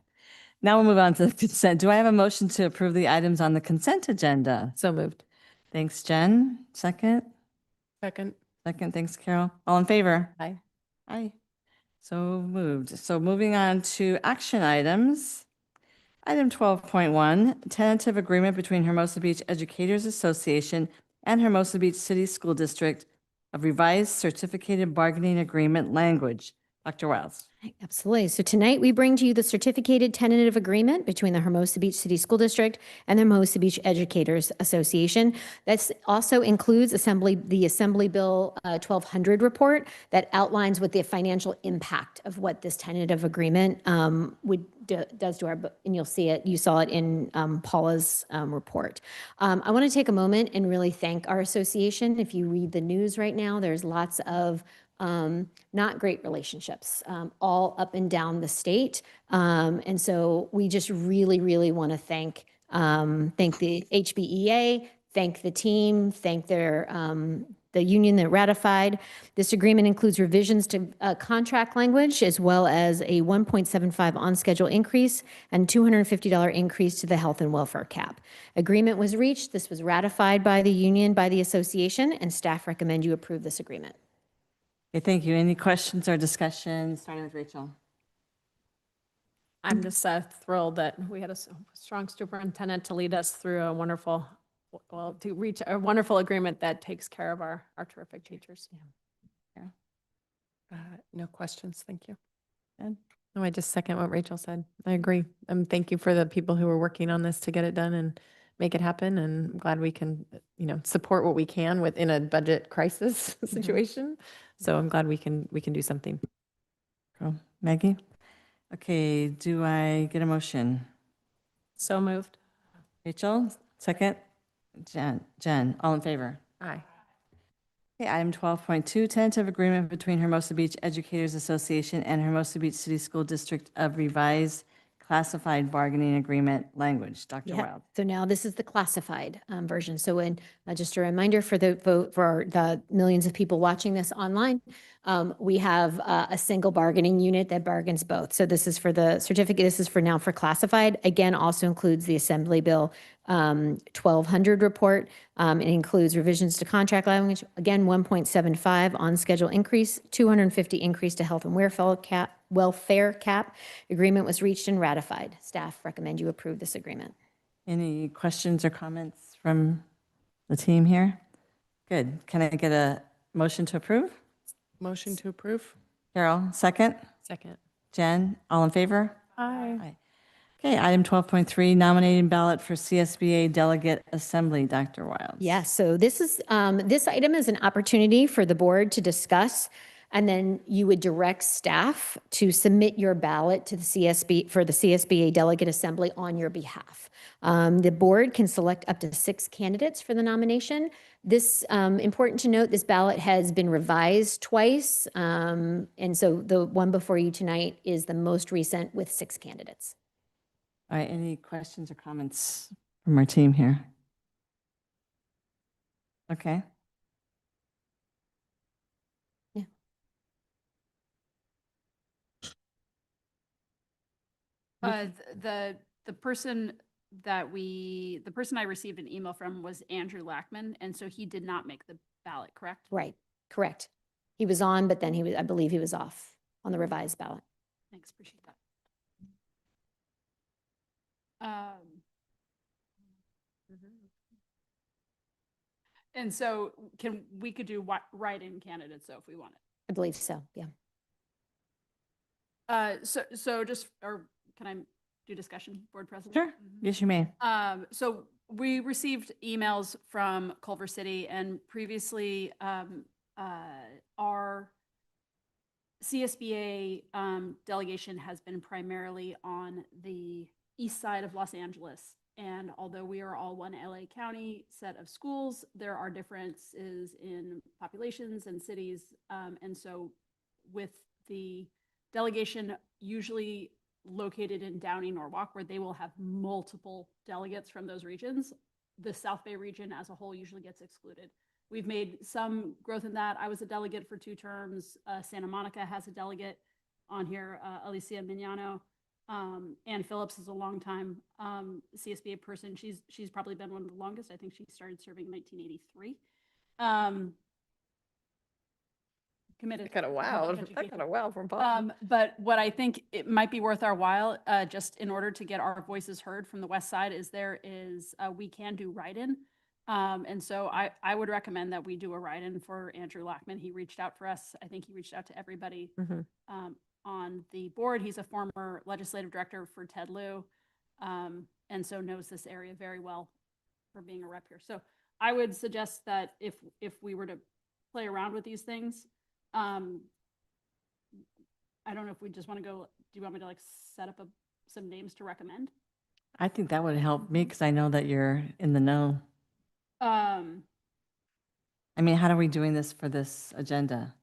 Now we'll move on to the consent. Do I have a motion to approve the items on the consent agenda? So moved. Thanks, Jen. Second. Second. Second, thanks, Carol. All in favor? Aye. Aye. So moved. So moving on to action items. Item 12.1, tentative agreement between Hermosa Beach Educators Association and Hermosa Beach City School District of revised certificated bargaining agreement language. Dr. Wiles. Absolutely. So tonight we bring to you the certificated tentative agreement between the Hermosa Beach City School District and the Hermosa Beach Educators Association. That also includes the Assembly Bill 1200 report that outlines what the financial impact of what this tentative agreement does to our, and you'll see it, you saw it in Paula's report. I want to take a moment and really thank our association. If you read the news right now, there's lots of not great relationships all up and down the state. And so we just really, really want to thank the HBEA, thank the team, thank the union that ratified. This agreement includes revisions to contract language as well as a 1.75 on-schedule increase and $250 increase to the health and welfare cap. Agreement was reached. This was ratified by the union, by the association, and staff recommend you approve this agreement. Okay, thank you. Any questions or discussion, starting with Rachel? I'm just thrilled that we had a strong superintendent to lead us through to reach a wonderful agreement that takes care of our terrific teachers. No questions. Thank you. Good. No, I just second what Rachel said. I agree. Thank you for the people who are working on this to get it done and make it happen. And I'm glad we can, support what we can within a budget crisis situation. So I'm glad we can do something. Cool. Maggie? Okay, do I get a motion? So moved. Rachel, second? Jen, all in favor? Aye. Okay, item 12.2, tentative agreement between Hermosa Beach Educators Association and Hermosa Beach City School District of revised classified bargaining agreement language. Dr. Yeah. Wild. So now this is the classified version. So just a reminder for the millions of people watching this online, we have a single bargaining unit that bargains both. So this is for the certificate. This is for now for classified. Again, also includes the Assembly Bill 1200 report. It includes revisions to contract language. Again, 1.75 on schedule increase, 250 increase to health and welfare cap. Agreement was reached and ratified. Staff recommend you approve this agreement. Any questions or comments from the team here? Good. Can I get a motion to approve? Motion to approve. Carol, second? Second. Jen, all in favor? Aye. Okay, item 12.3, nominating ballot for CSBA Delegate Assembly. Dr. Wild. Yes, so this item is an opportunity for the board to discuss, and then you would direct staff to submit your ballot to the CSBA Delegate Assembly on your behalf. The board can select up to 6 candidates for the nomination. This, important to note, this ballot has been revised twice, and so the one before you tonight is the most recent with 6 candidates. All right, any questions or comments from our team here? Okay. The person the person I received an email from was Andrew Lackman, and so he did not make the ballot, correct? Right, correct. He was on, but then I believe he was off on the revised ballot. Thanks, appreciate that. And so we could do write-in candidates, so if we wanted. I believe so, yeah. So just, or can I do discussion, Board President? Sure. Yes, you may. So we received emails from Culver City, and previously our CSBA delegation has been primarily on the east side of Los Angeles. And although we are all one LA County set of schools, there are differences in populations and cities. And so with the delegation usually located in Downey, Norwalk, where they will have multiple delegates from those regions, the South Bay region as a whole usually gets excluded. We've made some growth in that. I was a delegate for 2 terms. Santa Monica has a delegate on here, Alicia Mignano. Ann Phillips is a longtime CSBA person. She's probably been one of the longest. I think she started serving in 1983. Committed. That kind of wow. That kind of wow from Bob. But what I think it might be worth our while, just in order to get our voices heard from the west side, is we can do write-in. And so I would recommend that we do a write-in for Andrew Lackman. He reached out for us. I think he reached out to everybody on the board. He's a former legislative director for Ted Lieu, and so knows this area very well for being a rep here. So I would suggest that if we were to play around with these things, I don't know if we just want to go, do you want me to like set up some names to recommend? I think that would help me because I know that you're in the know. I mean, how are we doing this for this agenda?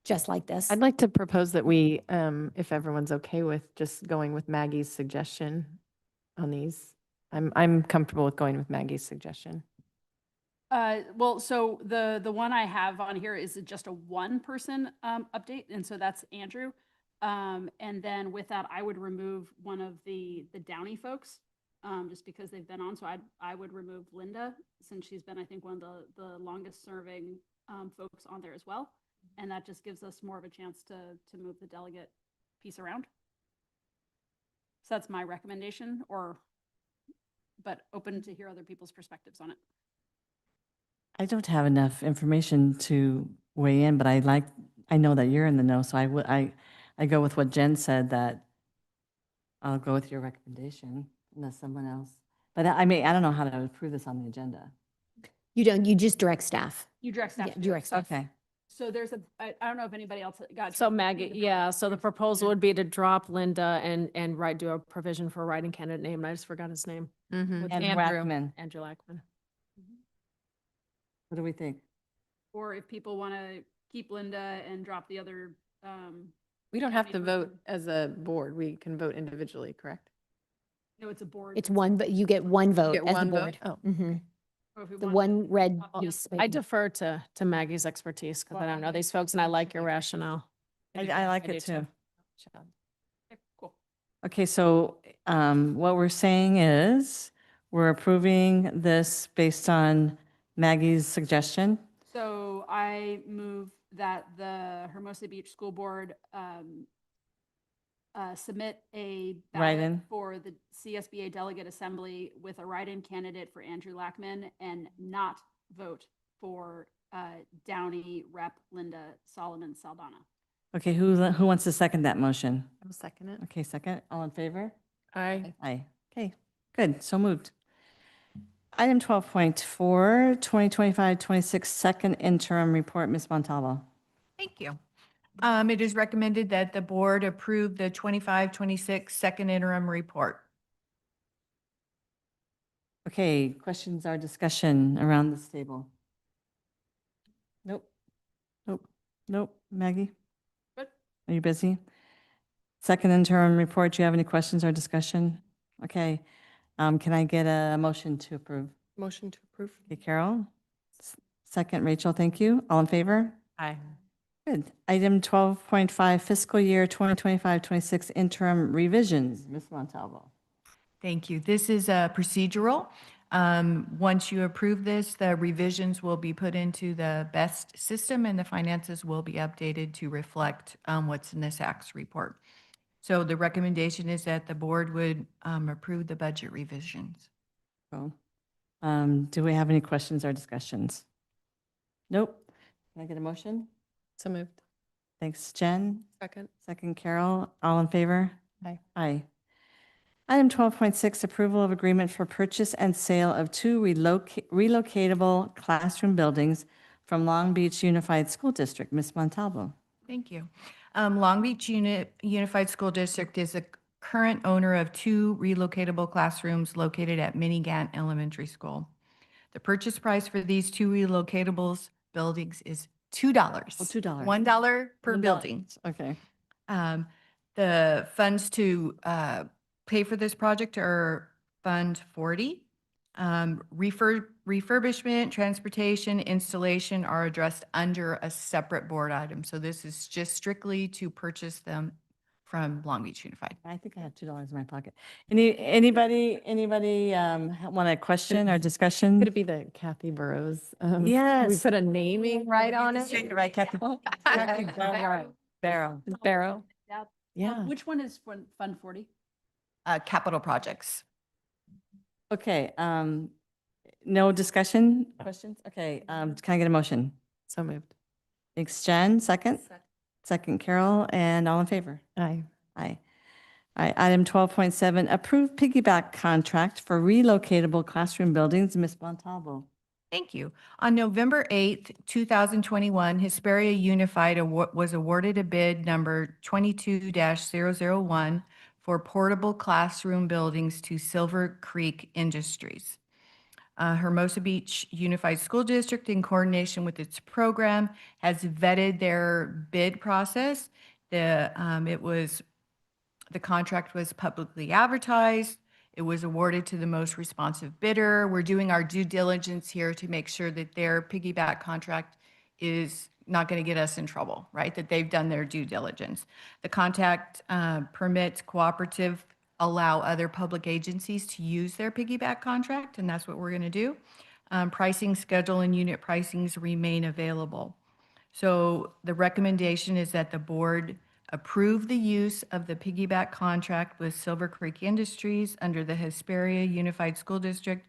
Just like this. I'd like to propose that we, if everyone's okay with just going with Maggie's suggestion on these. I'm comfortable with going with Maggie's suggestion. Well, so the one I have on here is just a 1-person update, and so that's Andrew. And then with that, I would remove one of the Downey folks, just because they've been on. So I would remove Linda, since she's been, I think, one of the longest serving folks on there as well. And that just gives us more of a chance to move the delegate piece around. So that's my recommendation, but open to hear other people's perspectives on it. I don't have enough information to weigh in, but I know that you're in the know, so I go with what Jen said, that I'll go with your recommendation unless someone else. But I don't know how to approve this on the agenda. You don't, you just direct staff. You direct staff. Yeah, to do it. direct staff. Okay. So I don't know if anybody else got. So Maggie, yeah, so the proposal would be to drop Linda and do a provision for a writing candidate name, and I just forgot his name. And Andrew. Rackman. Andrew Lackman. What do we think? Or if people want to keep Linda and drop the other. We don't have to county vote person. as a board. We can vote individually, correct? No, it's a board. It's one, but you get one vote Get as the one vote? board. Oh, Mhm. Or if we The wanted to- one red Yeah. piece. I defer to Maggie's expertise because I don't know these folks and I like your rationale. I like I do it too. Okay, cool. Okay, so what we're saying is we're approving this based on Maggie's suggestion. So I move that the Hermosa Beach School Board submit a ballot Write-in. for the CSBA Delegate Assembly with a write-in candidate for Andrew Lackman and not vote for Downey Rep Linda Solomon Saldana. Okay, who wants to second that motion? I'll second it. Okay, second. All in favor? Aye. Aye. Okay, good. So moved. Item 12.4, 2025-26 second interim report. Ms. Montalvo. Thank you. It is recommended that the board approve the 25-26 second interim report. Okay, questions or discussion around this table? Nope. Nope. Nope. Maggie? Good. Are you busy? Second interim report, do you have any questions or discussion? Okay. Can I get a motion to approve? Motion to approve. Okay, Carol, Second, Rachel, thank you. All in favor? Aye. Good. Item 12.5, fiscal year 2025-26 interim revisions. Ms. Montalvo. Thank you. This is procedural. Once you approve this, the revisions will be put into the BEST system and the finances will be updated to reflect what's in the SACS report. So the recommendation is that the board would approve the budget revisions. Cool. Do we have any questions or discussions? Nope. Can I get a motion? So moved. Thanks, Jen. Second. Second, Carol. All in favor? Aye. Aye. Item 12.6, approval of agreement for purchase and sale of 2 relocatable classroom buildings from Long Beach Unified School District. Ms. Montalvo. Thank you. Long Beach Unified School District is a current owner of 2 relocatable classrooms located at Minigant Elementary School. The purchase price for these 2 relocatables buildings is $2. Oh, $2. $1 per building. Okay. The funds to pay for this project are Fund 40. Refurbishment, transportation, installation are addressed under a separate board item. So this is just strictly to purchase them from Long Beach Unified. I think I have $2 in my pocket. Anybody want a question or discussion? Could it be the Kathy Burrows? We Yes. put a naming right on it. Right, Kathy. Barrow. Barrow. Yeah. Which one is Fund 40? Capital projects. Okay, no discussion, questions? Okay, can I get a motion? So moved. Thanks, Jen. Second? Second, Carol, and all in favor? Aye. Aye. All right, item 12.7, approved piggyback contract for relocatable classroom buildings. Ms. Montalvo. Thank you. On November 8th, 2021, Hesperia Unified was awarded a bid number 22-001 for portable classroom buildings to Silver Creek Industries. Hermosa Beach Unified School District, in coordination with its program, has vetted their bid process. The contract was publicly advertised. It was awarded to the most responsive bidder. We're doing our due diligence here to make sure that their piggyback contract is not going to get us in trouble, right? That they've done their due diligence. The contract permits cooperative allow other public agencies to use their piggyback contract, and that's what we're going to do. Pricing schedule and unit pricings remain available. So the recommendation is that the board approve the use of the piggyback contract with Silver Creek Industries under the Hesperia Unified School District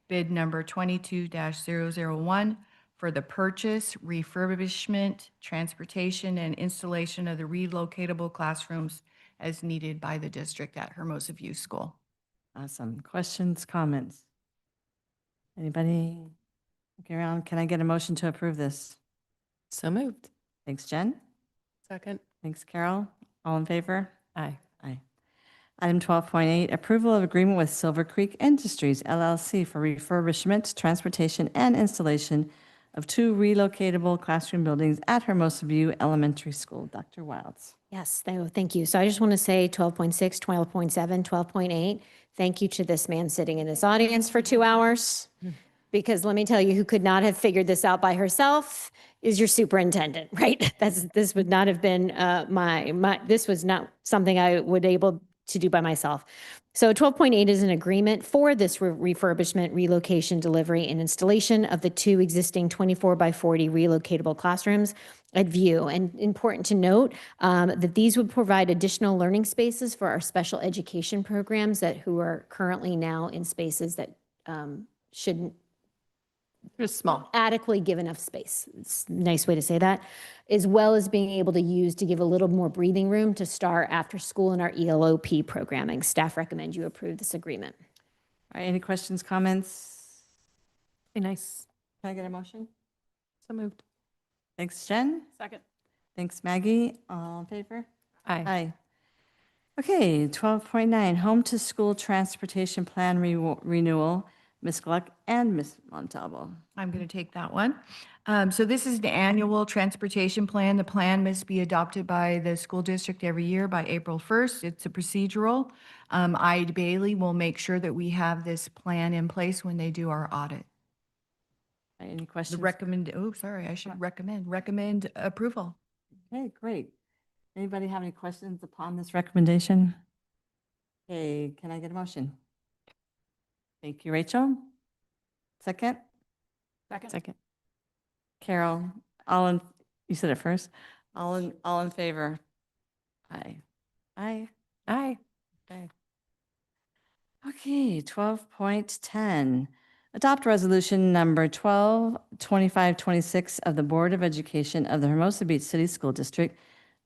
bid number 22-001 for the purchase, refurbishment, transportation, and installation of the relocatable classrooms as needed by the district at Hermosa View School. Awesome. Questions, comments? Anybody? Okay, around. Can I get a motion to approve this? So moved. Thanks, Jen. Second. Thanks, Carol. All in favor? Aye. Aye. Item 12.8, approval of agreement with Silver Creek Industries LLC for refurbishment, transportation, and installation of 2 relocatable classroom buildings at Hermosa View Elementary School. Dr. Wilds. Yes, thank you. So I just want to say 12.6, 12.7, 12.8. Thank you to this man sitting in this audience for 2 hours. Because let me tell you, who could not have figured this out by herself is your superintendent, right? This would not have been this was not something I would able to do by myself. So 12.8 is an agreement for this refurbishment, relocation, delivery, and installation of the 2 existing 24x40 relocatable classrooms at View. And important to note that these would provide additional learning spaces for our special education programs who are currently now in spaces that shouldn't Just small. adequately give enough space. It's a nice way to say that, as well as being able to use to give a little more breathing room to start after school in our ELOP programming. Staff recommend you approve this agreement. All right, any questions, comments? Be nice. Can I get a motion? So moved. Thanks, Jen. Second. Thanks, Maggie. All in favor? Aye. Aye. Okay, 12.9, home to school transportation plan renewal. Ms. Gluck and Ms. Montalvo. I'm going to take that one. So this is the annual transportation plan. The plan must be adopted by the school district every year by April 1st. It's a procedural. Ida Bailey will make sure that we have this plan in place when they do our audit. Any The questions? I should recommend approval. Okay, great. Anybody have any questions upon this recommendation? Okay, can I get a motion? Thank you, Rachel. Second? Second. Carol, you said it first. All in favor? Aye. Aye. Aye. Okay. Okay, 12.10. Adopt resolution number 122526 of the Board of Education of the Hermosa Beach City School District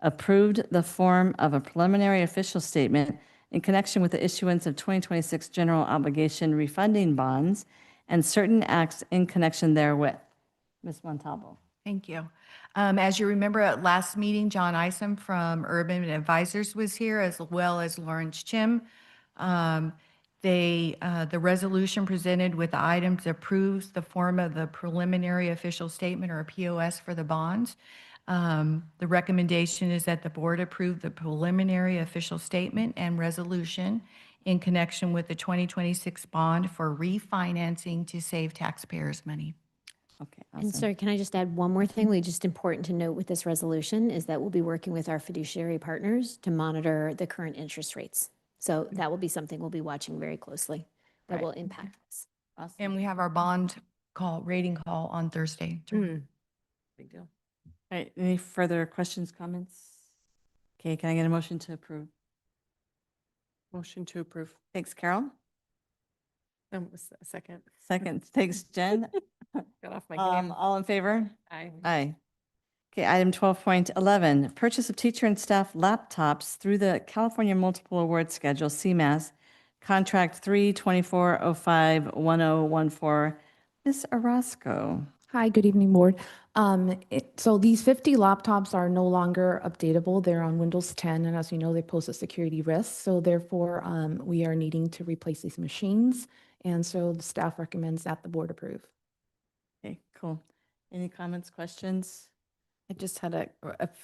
approved the form of a preliminary official statement in connection with the issuance of 2026 general obligation refunding bonds and certain acts in connection therewith. Ms. Montalvo. Thank you. As you remember at last meeting, John Isom from Urban Advisors was here, as well as Lawrence Chim. The resolution presented with the items approves the form of the preliminary official statement, or a POS, for the bonds. The recommendation is that the board approve the preliminary official statement and resolution in connection with the 2026 bond for refinancing to save taxpayers money. Okay, And awesome. sorry, can I just add one more thing? Just important to note with this resolution is that we'll be working with our fiduciary partners to monitor the current interest rates. So that will be something we'll be watching very closely that Right. will impact us. Awesome. And we have our bond rating call on Thursday. Big deal. All right, any further questions, comments? Okay, can I get a motion to approve? Motion to approve. Thanks, Carol. Second. Second, thanks, Jen. Got off my game. All in favor? Aye. Aye. Okay, item 12.11, purchase of teacher and staff laptops through the California Multiple Award Schedule, CMAS, Contract 3/24/05/1014. Ms. Orozco. Hi, good evening, board. So these 50 laptops are no longer updatable. They're on Windows 10, and as you know, they pose a security risk. So therefore, we are needing to replace these machines. And so the staff recommends that the board approve. Okay, cool. Any comments, questions? I just had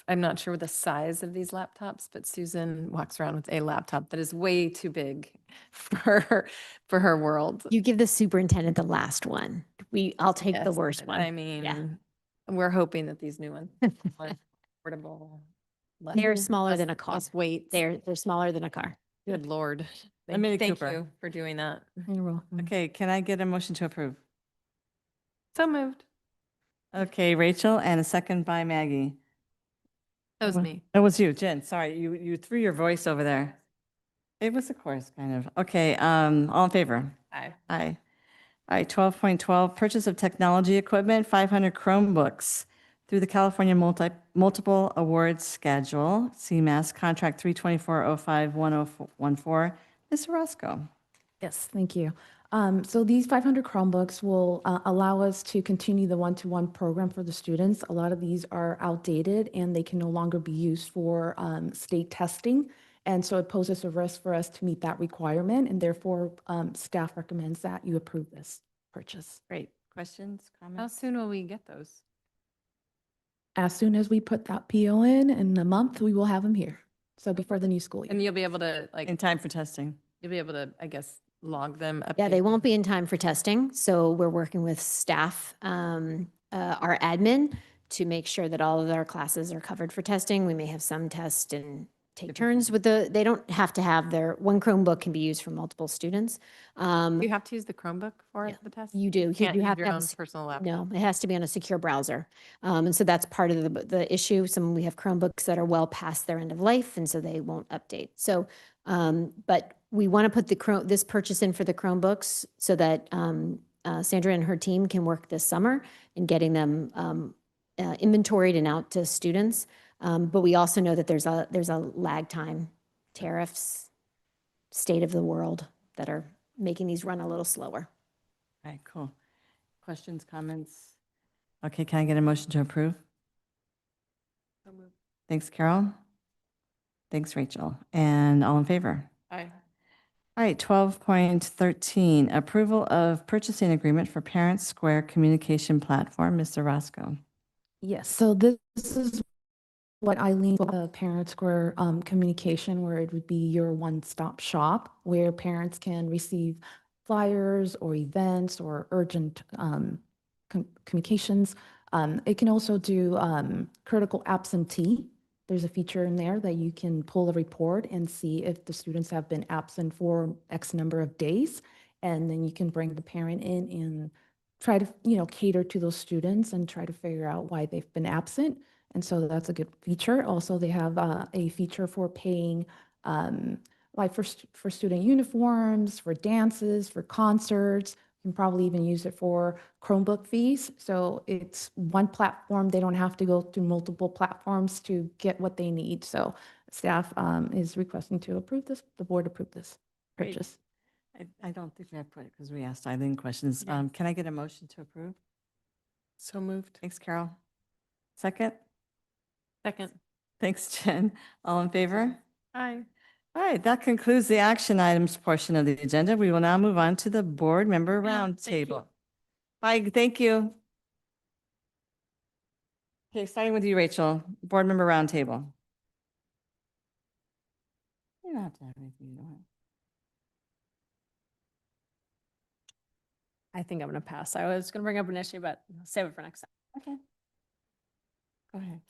I'm not sure the size of these laptops, but Susan walks around with a laptop that is way too big for her world. You give the superintendent the last one. I'll take the Yes, worst one. I mean, we're hoping that these new ones are affordable. They're smaller than a car. Less weight. They're smaller than a car. Good Lord. Amelia Thank Cooper. you for doing that. You're welcome. Okay, can I get a motion to approve? So moved. Okay, Rachel, and a second by Maggie. That was me. That was you, Jen. Sorry, you threw your voice over there. It was a chorus, kind of. Okay, all in favor? Aye. Aye. All right, 12.12, purchase of technology equipment, 500 Chromebooks through the California Multiple Awards Schedule, CMAS, Contract 3/24/05/1014. Ms. Orozco. Yes, thank you. So these 500 Chromebooks will allow us to continue the one-to-one program for the students. A lot of these are outdated and they can no longer be used for state testing. And so it poses a risk for us to meet that requirement, and therefore staff recommends that you approve this purchase. Great. Questions, How comments? soon will we get those? As soon as we put that PO in a month, we will have them here. So before the new school year. And you'll be able to In time for testing. you'll be able to, I guess, log them. Yeah, they update won't be in time for testing. So we're working with staff, our admin, to make sure that all of our classes are covered for testing. We may have some test and take turns with they don't have to have one Chromebook can be used for multiple students. You have to use the Chromebook for Yeah, the test? you do. You can't use have your to have own a personal laptop? No, it has to be on a secure browser. And so that's part of the issue. We have Chromebooks that are well past their end of life, and so they won't update. So, but we want to put this purchase in for the Chromebooks so that Sandra and her team can work this summer in getting them inventoried and out to students. But we also know that there's a lag time, tariffs, state of the world that are making these run a little slower. All right, cool. Questions, comments? Okay, can I get a motion to approve? Thanks, Carol. Thanks, Rachel. And all in favor? Aye. All right, 12.13, approval of purchasing agreement for Parent Square Communication Platform. Mr. Roscoe. Yes, so this is what Eileen, Parent Square communication, where it would be your one-stop shop, where parents can receive flyers or events or urgent communications. It can also do critical absentee. There's a feature in there that you can pull a report and see if the students have been absent for X number of days. And then you can bring the parent in and try to, cater to those students and try to figure out why they've been absent. And so that's a good feature. Also, they have a feature for paying, like for student uniforms, for dances, for concerts. You can probably even use it for Chromebook fees. So it's one platform. They don't have to go through multiple platforms to get what they need. So staff is requesting to approve this, the board approve this Great. purchase. I don't think we have put it because we asked Eileen questions. Yeah. Can I get a motion to approve? So moved. Thanks, Carol. Second? Second. Thanks, Jen. All in favor? Aye. All right, that concludes the action items portion of the agenda. We will now move on to the board member roundtable. Bye, thank you. Okay, starting with you, Rachel, board member roundtable. You don't have to have anything you don't have. I think I'm going to pass. I was going to bring up an issue, but I'll save it for next time. Okay. Go ahead.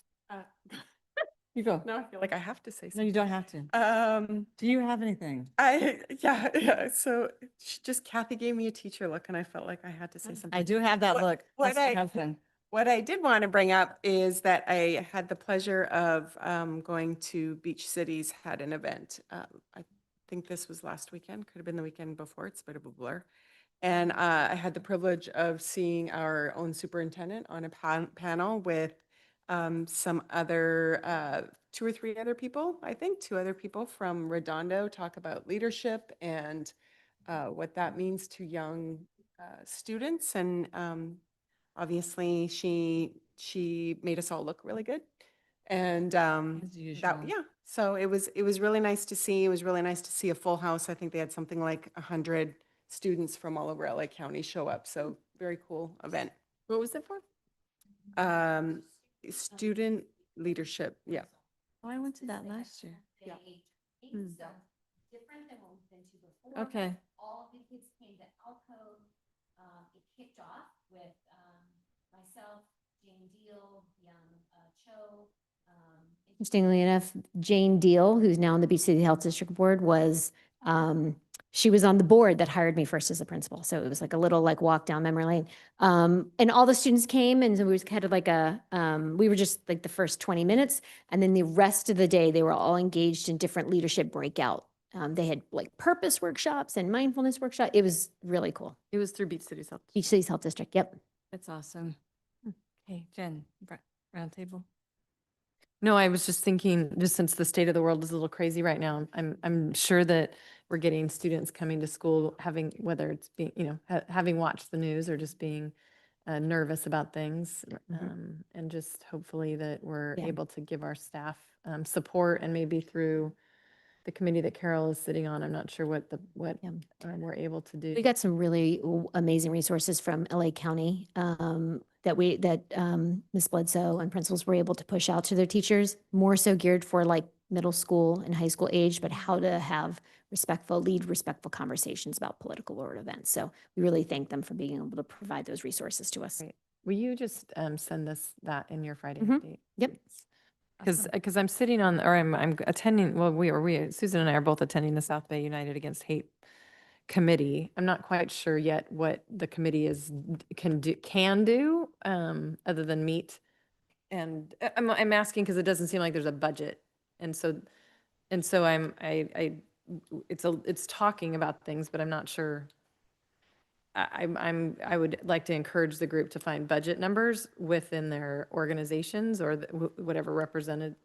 You go. Now I feel like I have to say No, something. you don't have to. Do you have anything? Yeah. So just Kathy gave me a teacher look and I felt like I had to say something. I do have that look. What That's my husband. What I did want to bring up is that I had the pleasure of going to Beach Cities, had an event. I think this was last weekend, could have been the weekend before, it's a bit of a blur. And I had the privilege of seeing our own superintendent on a panel with some other, 2 or 3 other people, I think, 2 other people from Redondo talk about leadership and what that means to young students. And obviously she made us all look really good. And As usual. so it was really nice to see. It was really nice to see a full house. I think they had something like 100 students from all over LA County show up. So very cool event. What was it for? Student leadership. Yeah. Oh, I went to that last year. Yeah. Different than what we've been to before. Okay. All the kids came to Alcove. It kicked off with myself, Jane Deal, young Cho. Interestingly enough, Jane Deal, who's now on the Beach City Health District Board, was she was on the board that hired me first as a principal. So it was like a little walk down memory lane. And all the students came, and so we was kind of like we were just like the first 20 minutes. And then the rest of the day, they were all engaged in different leadership breakout. They had like purpose workshops and mindfulness workshop. It was really cool. It was through Beach Cities Health. Beach Cities Health District. Yep. That's awesome. Okay, Jen, roundtable. No, I was just thinking, just since the state of the world is a little crazy right now, I'm sure that we're getting students coming to school having, whether it's being, having watched the news or just being nervous about things. And just hopefully that we're Yeah. able to give our staff support, and maybe through the committee that Carol is sitting on. I'm not sure what we're able to do. We got some really amazing resources from LA County that Ms. Bledsoe and principals were able to push out to their teachers, more so geared for like middle school and high school age, but how to have lead respectful conversations about political world events. So we really thank them for being able to provide those resources to us. Great. Will you just send us that in your Friday Mhm. update? Yep. Because I'm sitting on, or I'm attending, well, Susan and I are both attending the South Bay United Against Hate committee. I'm not quite sure yet what the committee can do other than meet. And I'm asking because it doesn't seem like there's a budget. And so it's talking about things, but I'm not sure. I would like to encourage the group to find budget numbers within their organizations or whatever representative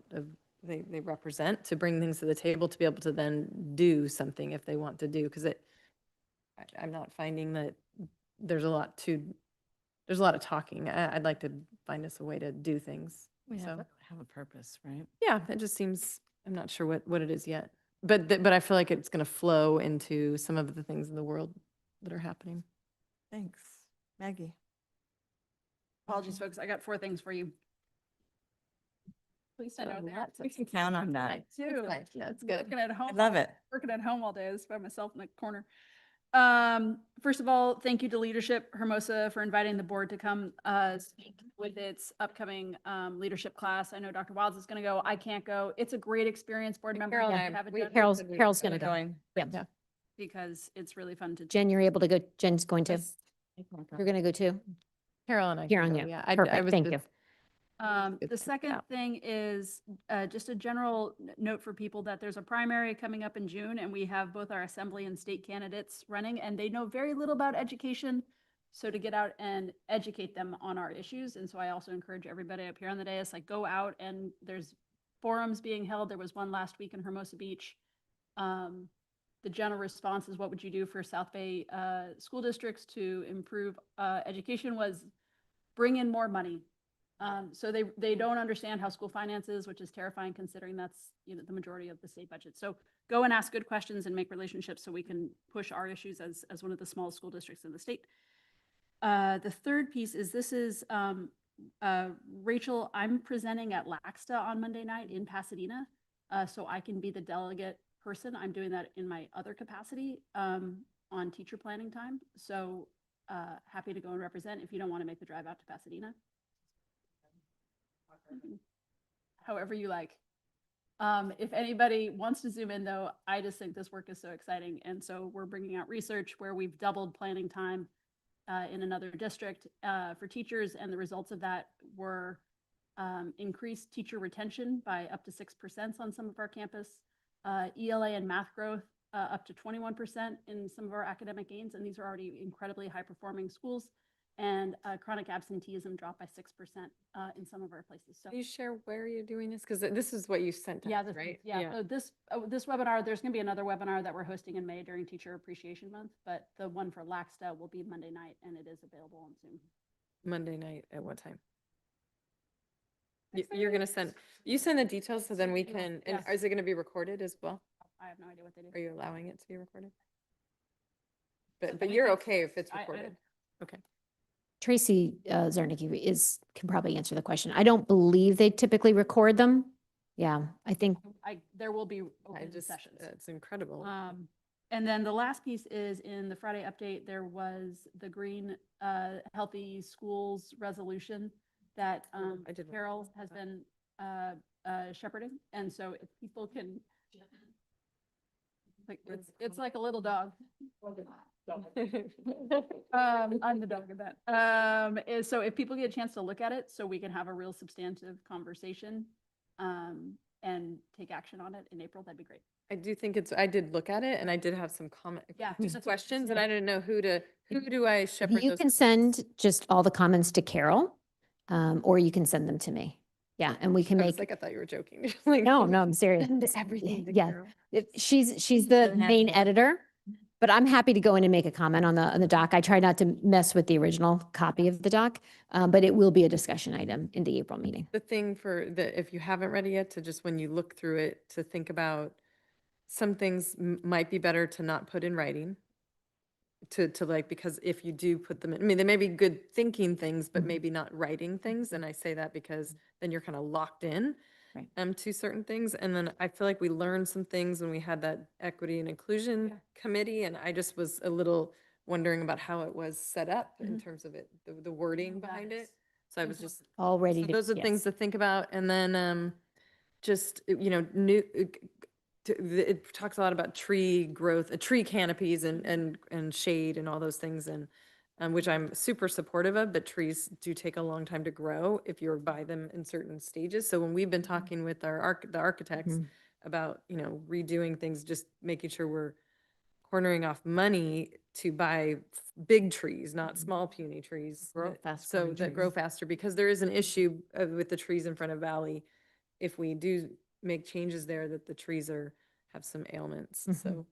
they represent, to bring things to the table to be able to then do something if they want to do. Because I'm not finding that there's a lot of talking. I'd like to find us a way to do things. We have a purpose, right? Yeah, it just seems, I'm not sure what it is yet. But I feel like it's going to flow into some of the things in the world that are happening. Thanks. Maggie. Apologies, folks. I got 4 things for you. Please send out there. We can count on that. I do. Yeah, it's good. Working at home. I love it. Working at home all day, just by myself in the corner. First of all, thank you to leadership, Hermosa, for inviting the board to come speak with its upcoming leadership class. I know Dr. Wilds is going to go. I can't go. It's a great experience, board members. Carol if and you I- haven't we- done it, Carol's going to go. Yeah. because it's really fun to. Jen, you're able to go. Jen's going to. Yes. You're going to go too? Carol and I. Here can on go, you. Yeah. I Perfect. was Thank you. just- The second thing is just a general note for people that there's a primary coming up in June, and we have both our assembly and state candidates running, and they know very little about education. So to get out and educate them on our issues. And so I also encourage everybody up here on the dais, like go out, and there's forums being held. There was one last week in Hermosa Beach. The general response is, what would you do for South Bay school districts to improve education, was bring in more money. So they don't understand how school finances, which is terrifying considering that's, you know, the majority of the state budget. So go and ask good questions and make relationships so we can push our issues as one of the smallest school districts in the state. The third piece is Rachel, I'm presenting at LAXTA on Monday night in Pasadena. So I can be the delegate person. I'm doing that in my other capacity on teacher planning time. So happy to go and represent if you don't want to make the drive out to Pasadena. However you like. If anybody wants to zoom in though, I just think this work is so exciting. And so we're bringing out research where we've doubled planning time in another district for teachers. And the results of that were increased teacher retention by up to 6% on some of our campus, ELA and math growth up to 21% in some of our academic gains. And these are already incredibly high performing schools. And chronic absenteeism dropped by 6% in some of our places. So Can you share where you're doing this? Because this is what you sent us, yeah, this, right? yeah. So this webinar, there's going to be another webinar that we're hosting in May during Teacher Appreciation Month, but the one for LAXTA will be Monday night, and it is available on Zoom. Monday night at what time? You're going to send the details so then we can, and Yes. is it going to be recorded as well? I have no idea what they do. Are you allowing it to be recorded? But you're okay if it's I- recorded? Okay. Tracy Zernicki can probably answer the question. I don't believe they typically record them. Yeah, I think. There will be open just, sessions. it's incredible. And then the last piece is in the Friday update, there was the Green Healthy Schools resolution that Carol has been shepherding. And so if people can, like, it's like a little dog. I'm the dog of that. So if people get a chance to look at it, so we can have a real substantive conversation and take action on it in April, that'd be great. I do think I did look at it and I did have some Yeah, just that's questions and I didn't know who do I shepherd You those? can send just all the comments to Carol, or you can send them to me. Yeah, and we can I was make. like, I thought you were joking. Like, No, I'm serious. send everything to Yeah, Carol. she's the main editor, but I'm happy to go in and make a comment on the doc. I try not to mess with the original copy of the doc, but it will be a discussion item in the April meeting. The thing if you haven't read it yet, to just when you look through it, to think about some things might be better to not put in writing. To like, because if you do put them in, I mean, they may be good thinking things, but maybe not writing things. And I say that because then you're kind of locked in to certain things. And then I feel like we learned some things when we had that equity and inclusion committee. And I just was a little wondering about how it was set up in terms of it, the wording behind it. So I was just all ready. So those are things to think about. And then just, you know, it talks a lot about tree growth, tree canopies and shade and all those things, and which I'm super supportive of, but trees do take a long time to grow if you're by them in certain stages. So when we've been talking with the architects about, you know, redoing things, just making sure we're cornering off money to buy big trees, not small puny trees. Grow fast So growing that grow faster, because there is an issue with the trees in front of Valley. If we do make changes there, that the trees have some ailments. So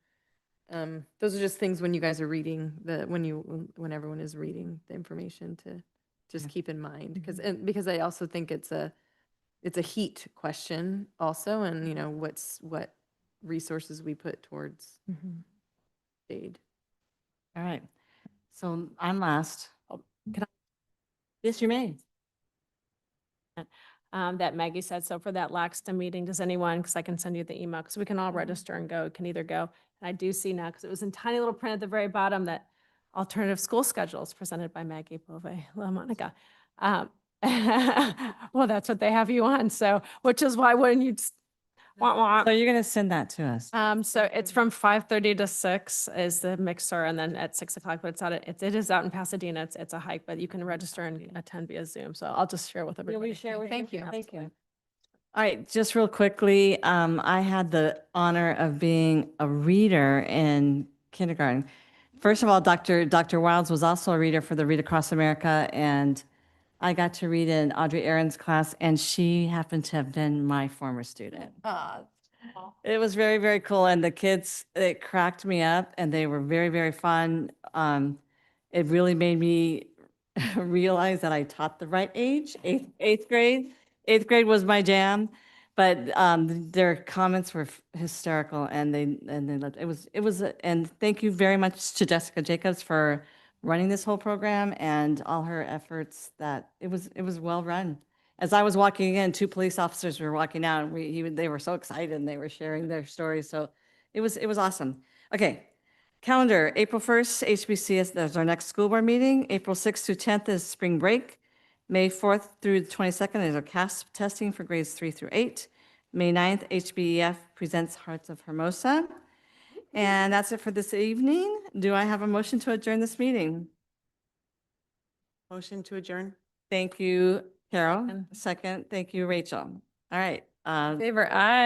those are just things when you guys are reading when everyone is reading the information to just keep in mind, because I also think it's a heat question also, and you know, what resources we put towards shade. All right. So I'm last. Can I? Yes, you may. that Maggie said. So for that LAXTA meeting, does anyone, because I can send you the email, because we can all register and go, can either go. And I do see now, because it was in tiny little print at the very bottom, that alternative school schedules presented by Maggie Bove La Monica. Well, that's what they have you on. So, which is why when you just, So you're going to send that to us. so it's from 5:30 to 6 is the mixer, and then at 6 o'clock, but it's out, it is out in Pasadena. It's a hike, but you can register and attend via Zoom. So I'll just share with everybody. Thank you. Thank you. All right, just real quickly, I had the honor of being a reader in kindergarten. First of all, Dr. Wilds was also a reader for the Read Across America, and I got to read in Audrey Aaron's class, and she happened to have been my former student. It was very, very cool, and the kids, it cracked me up, and they were very, very fun. It really made me realize that I taught the right age, eighth grade. Eighth grade was my jam, but their comments were hysterical, and they loved and thank you very much to Jessica Jacobs for running this whole program and all her efforts. That it was well run. As I was walking in, two police officers were walking out, and they were so excited, and they were sharing their stories. So it was awesome. Okay. Calendar, April 1st, HBCS, there's our next school board meeting. April 6th through 10th is spring break. May 4th through the 22nd is our CASP testing for grades 3 through 8. May 9th, HBEF presents Hearts of Hermosa. And that's it for this evening. Do I have a motion to adjourn this meeting? Motion to adjourn. Thank you, Carol. Second, thank you, Rachel. All right. Favor, aye.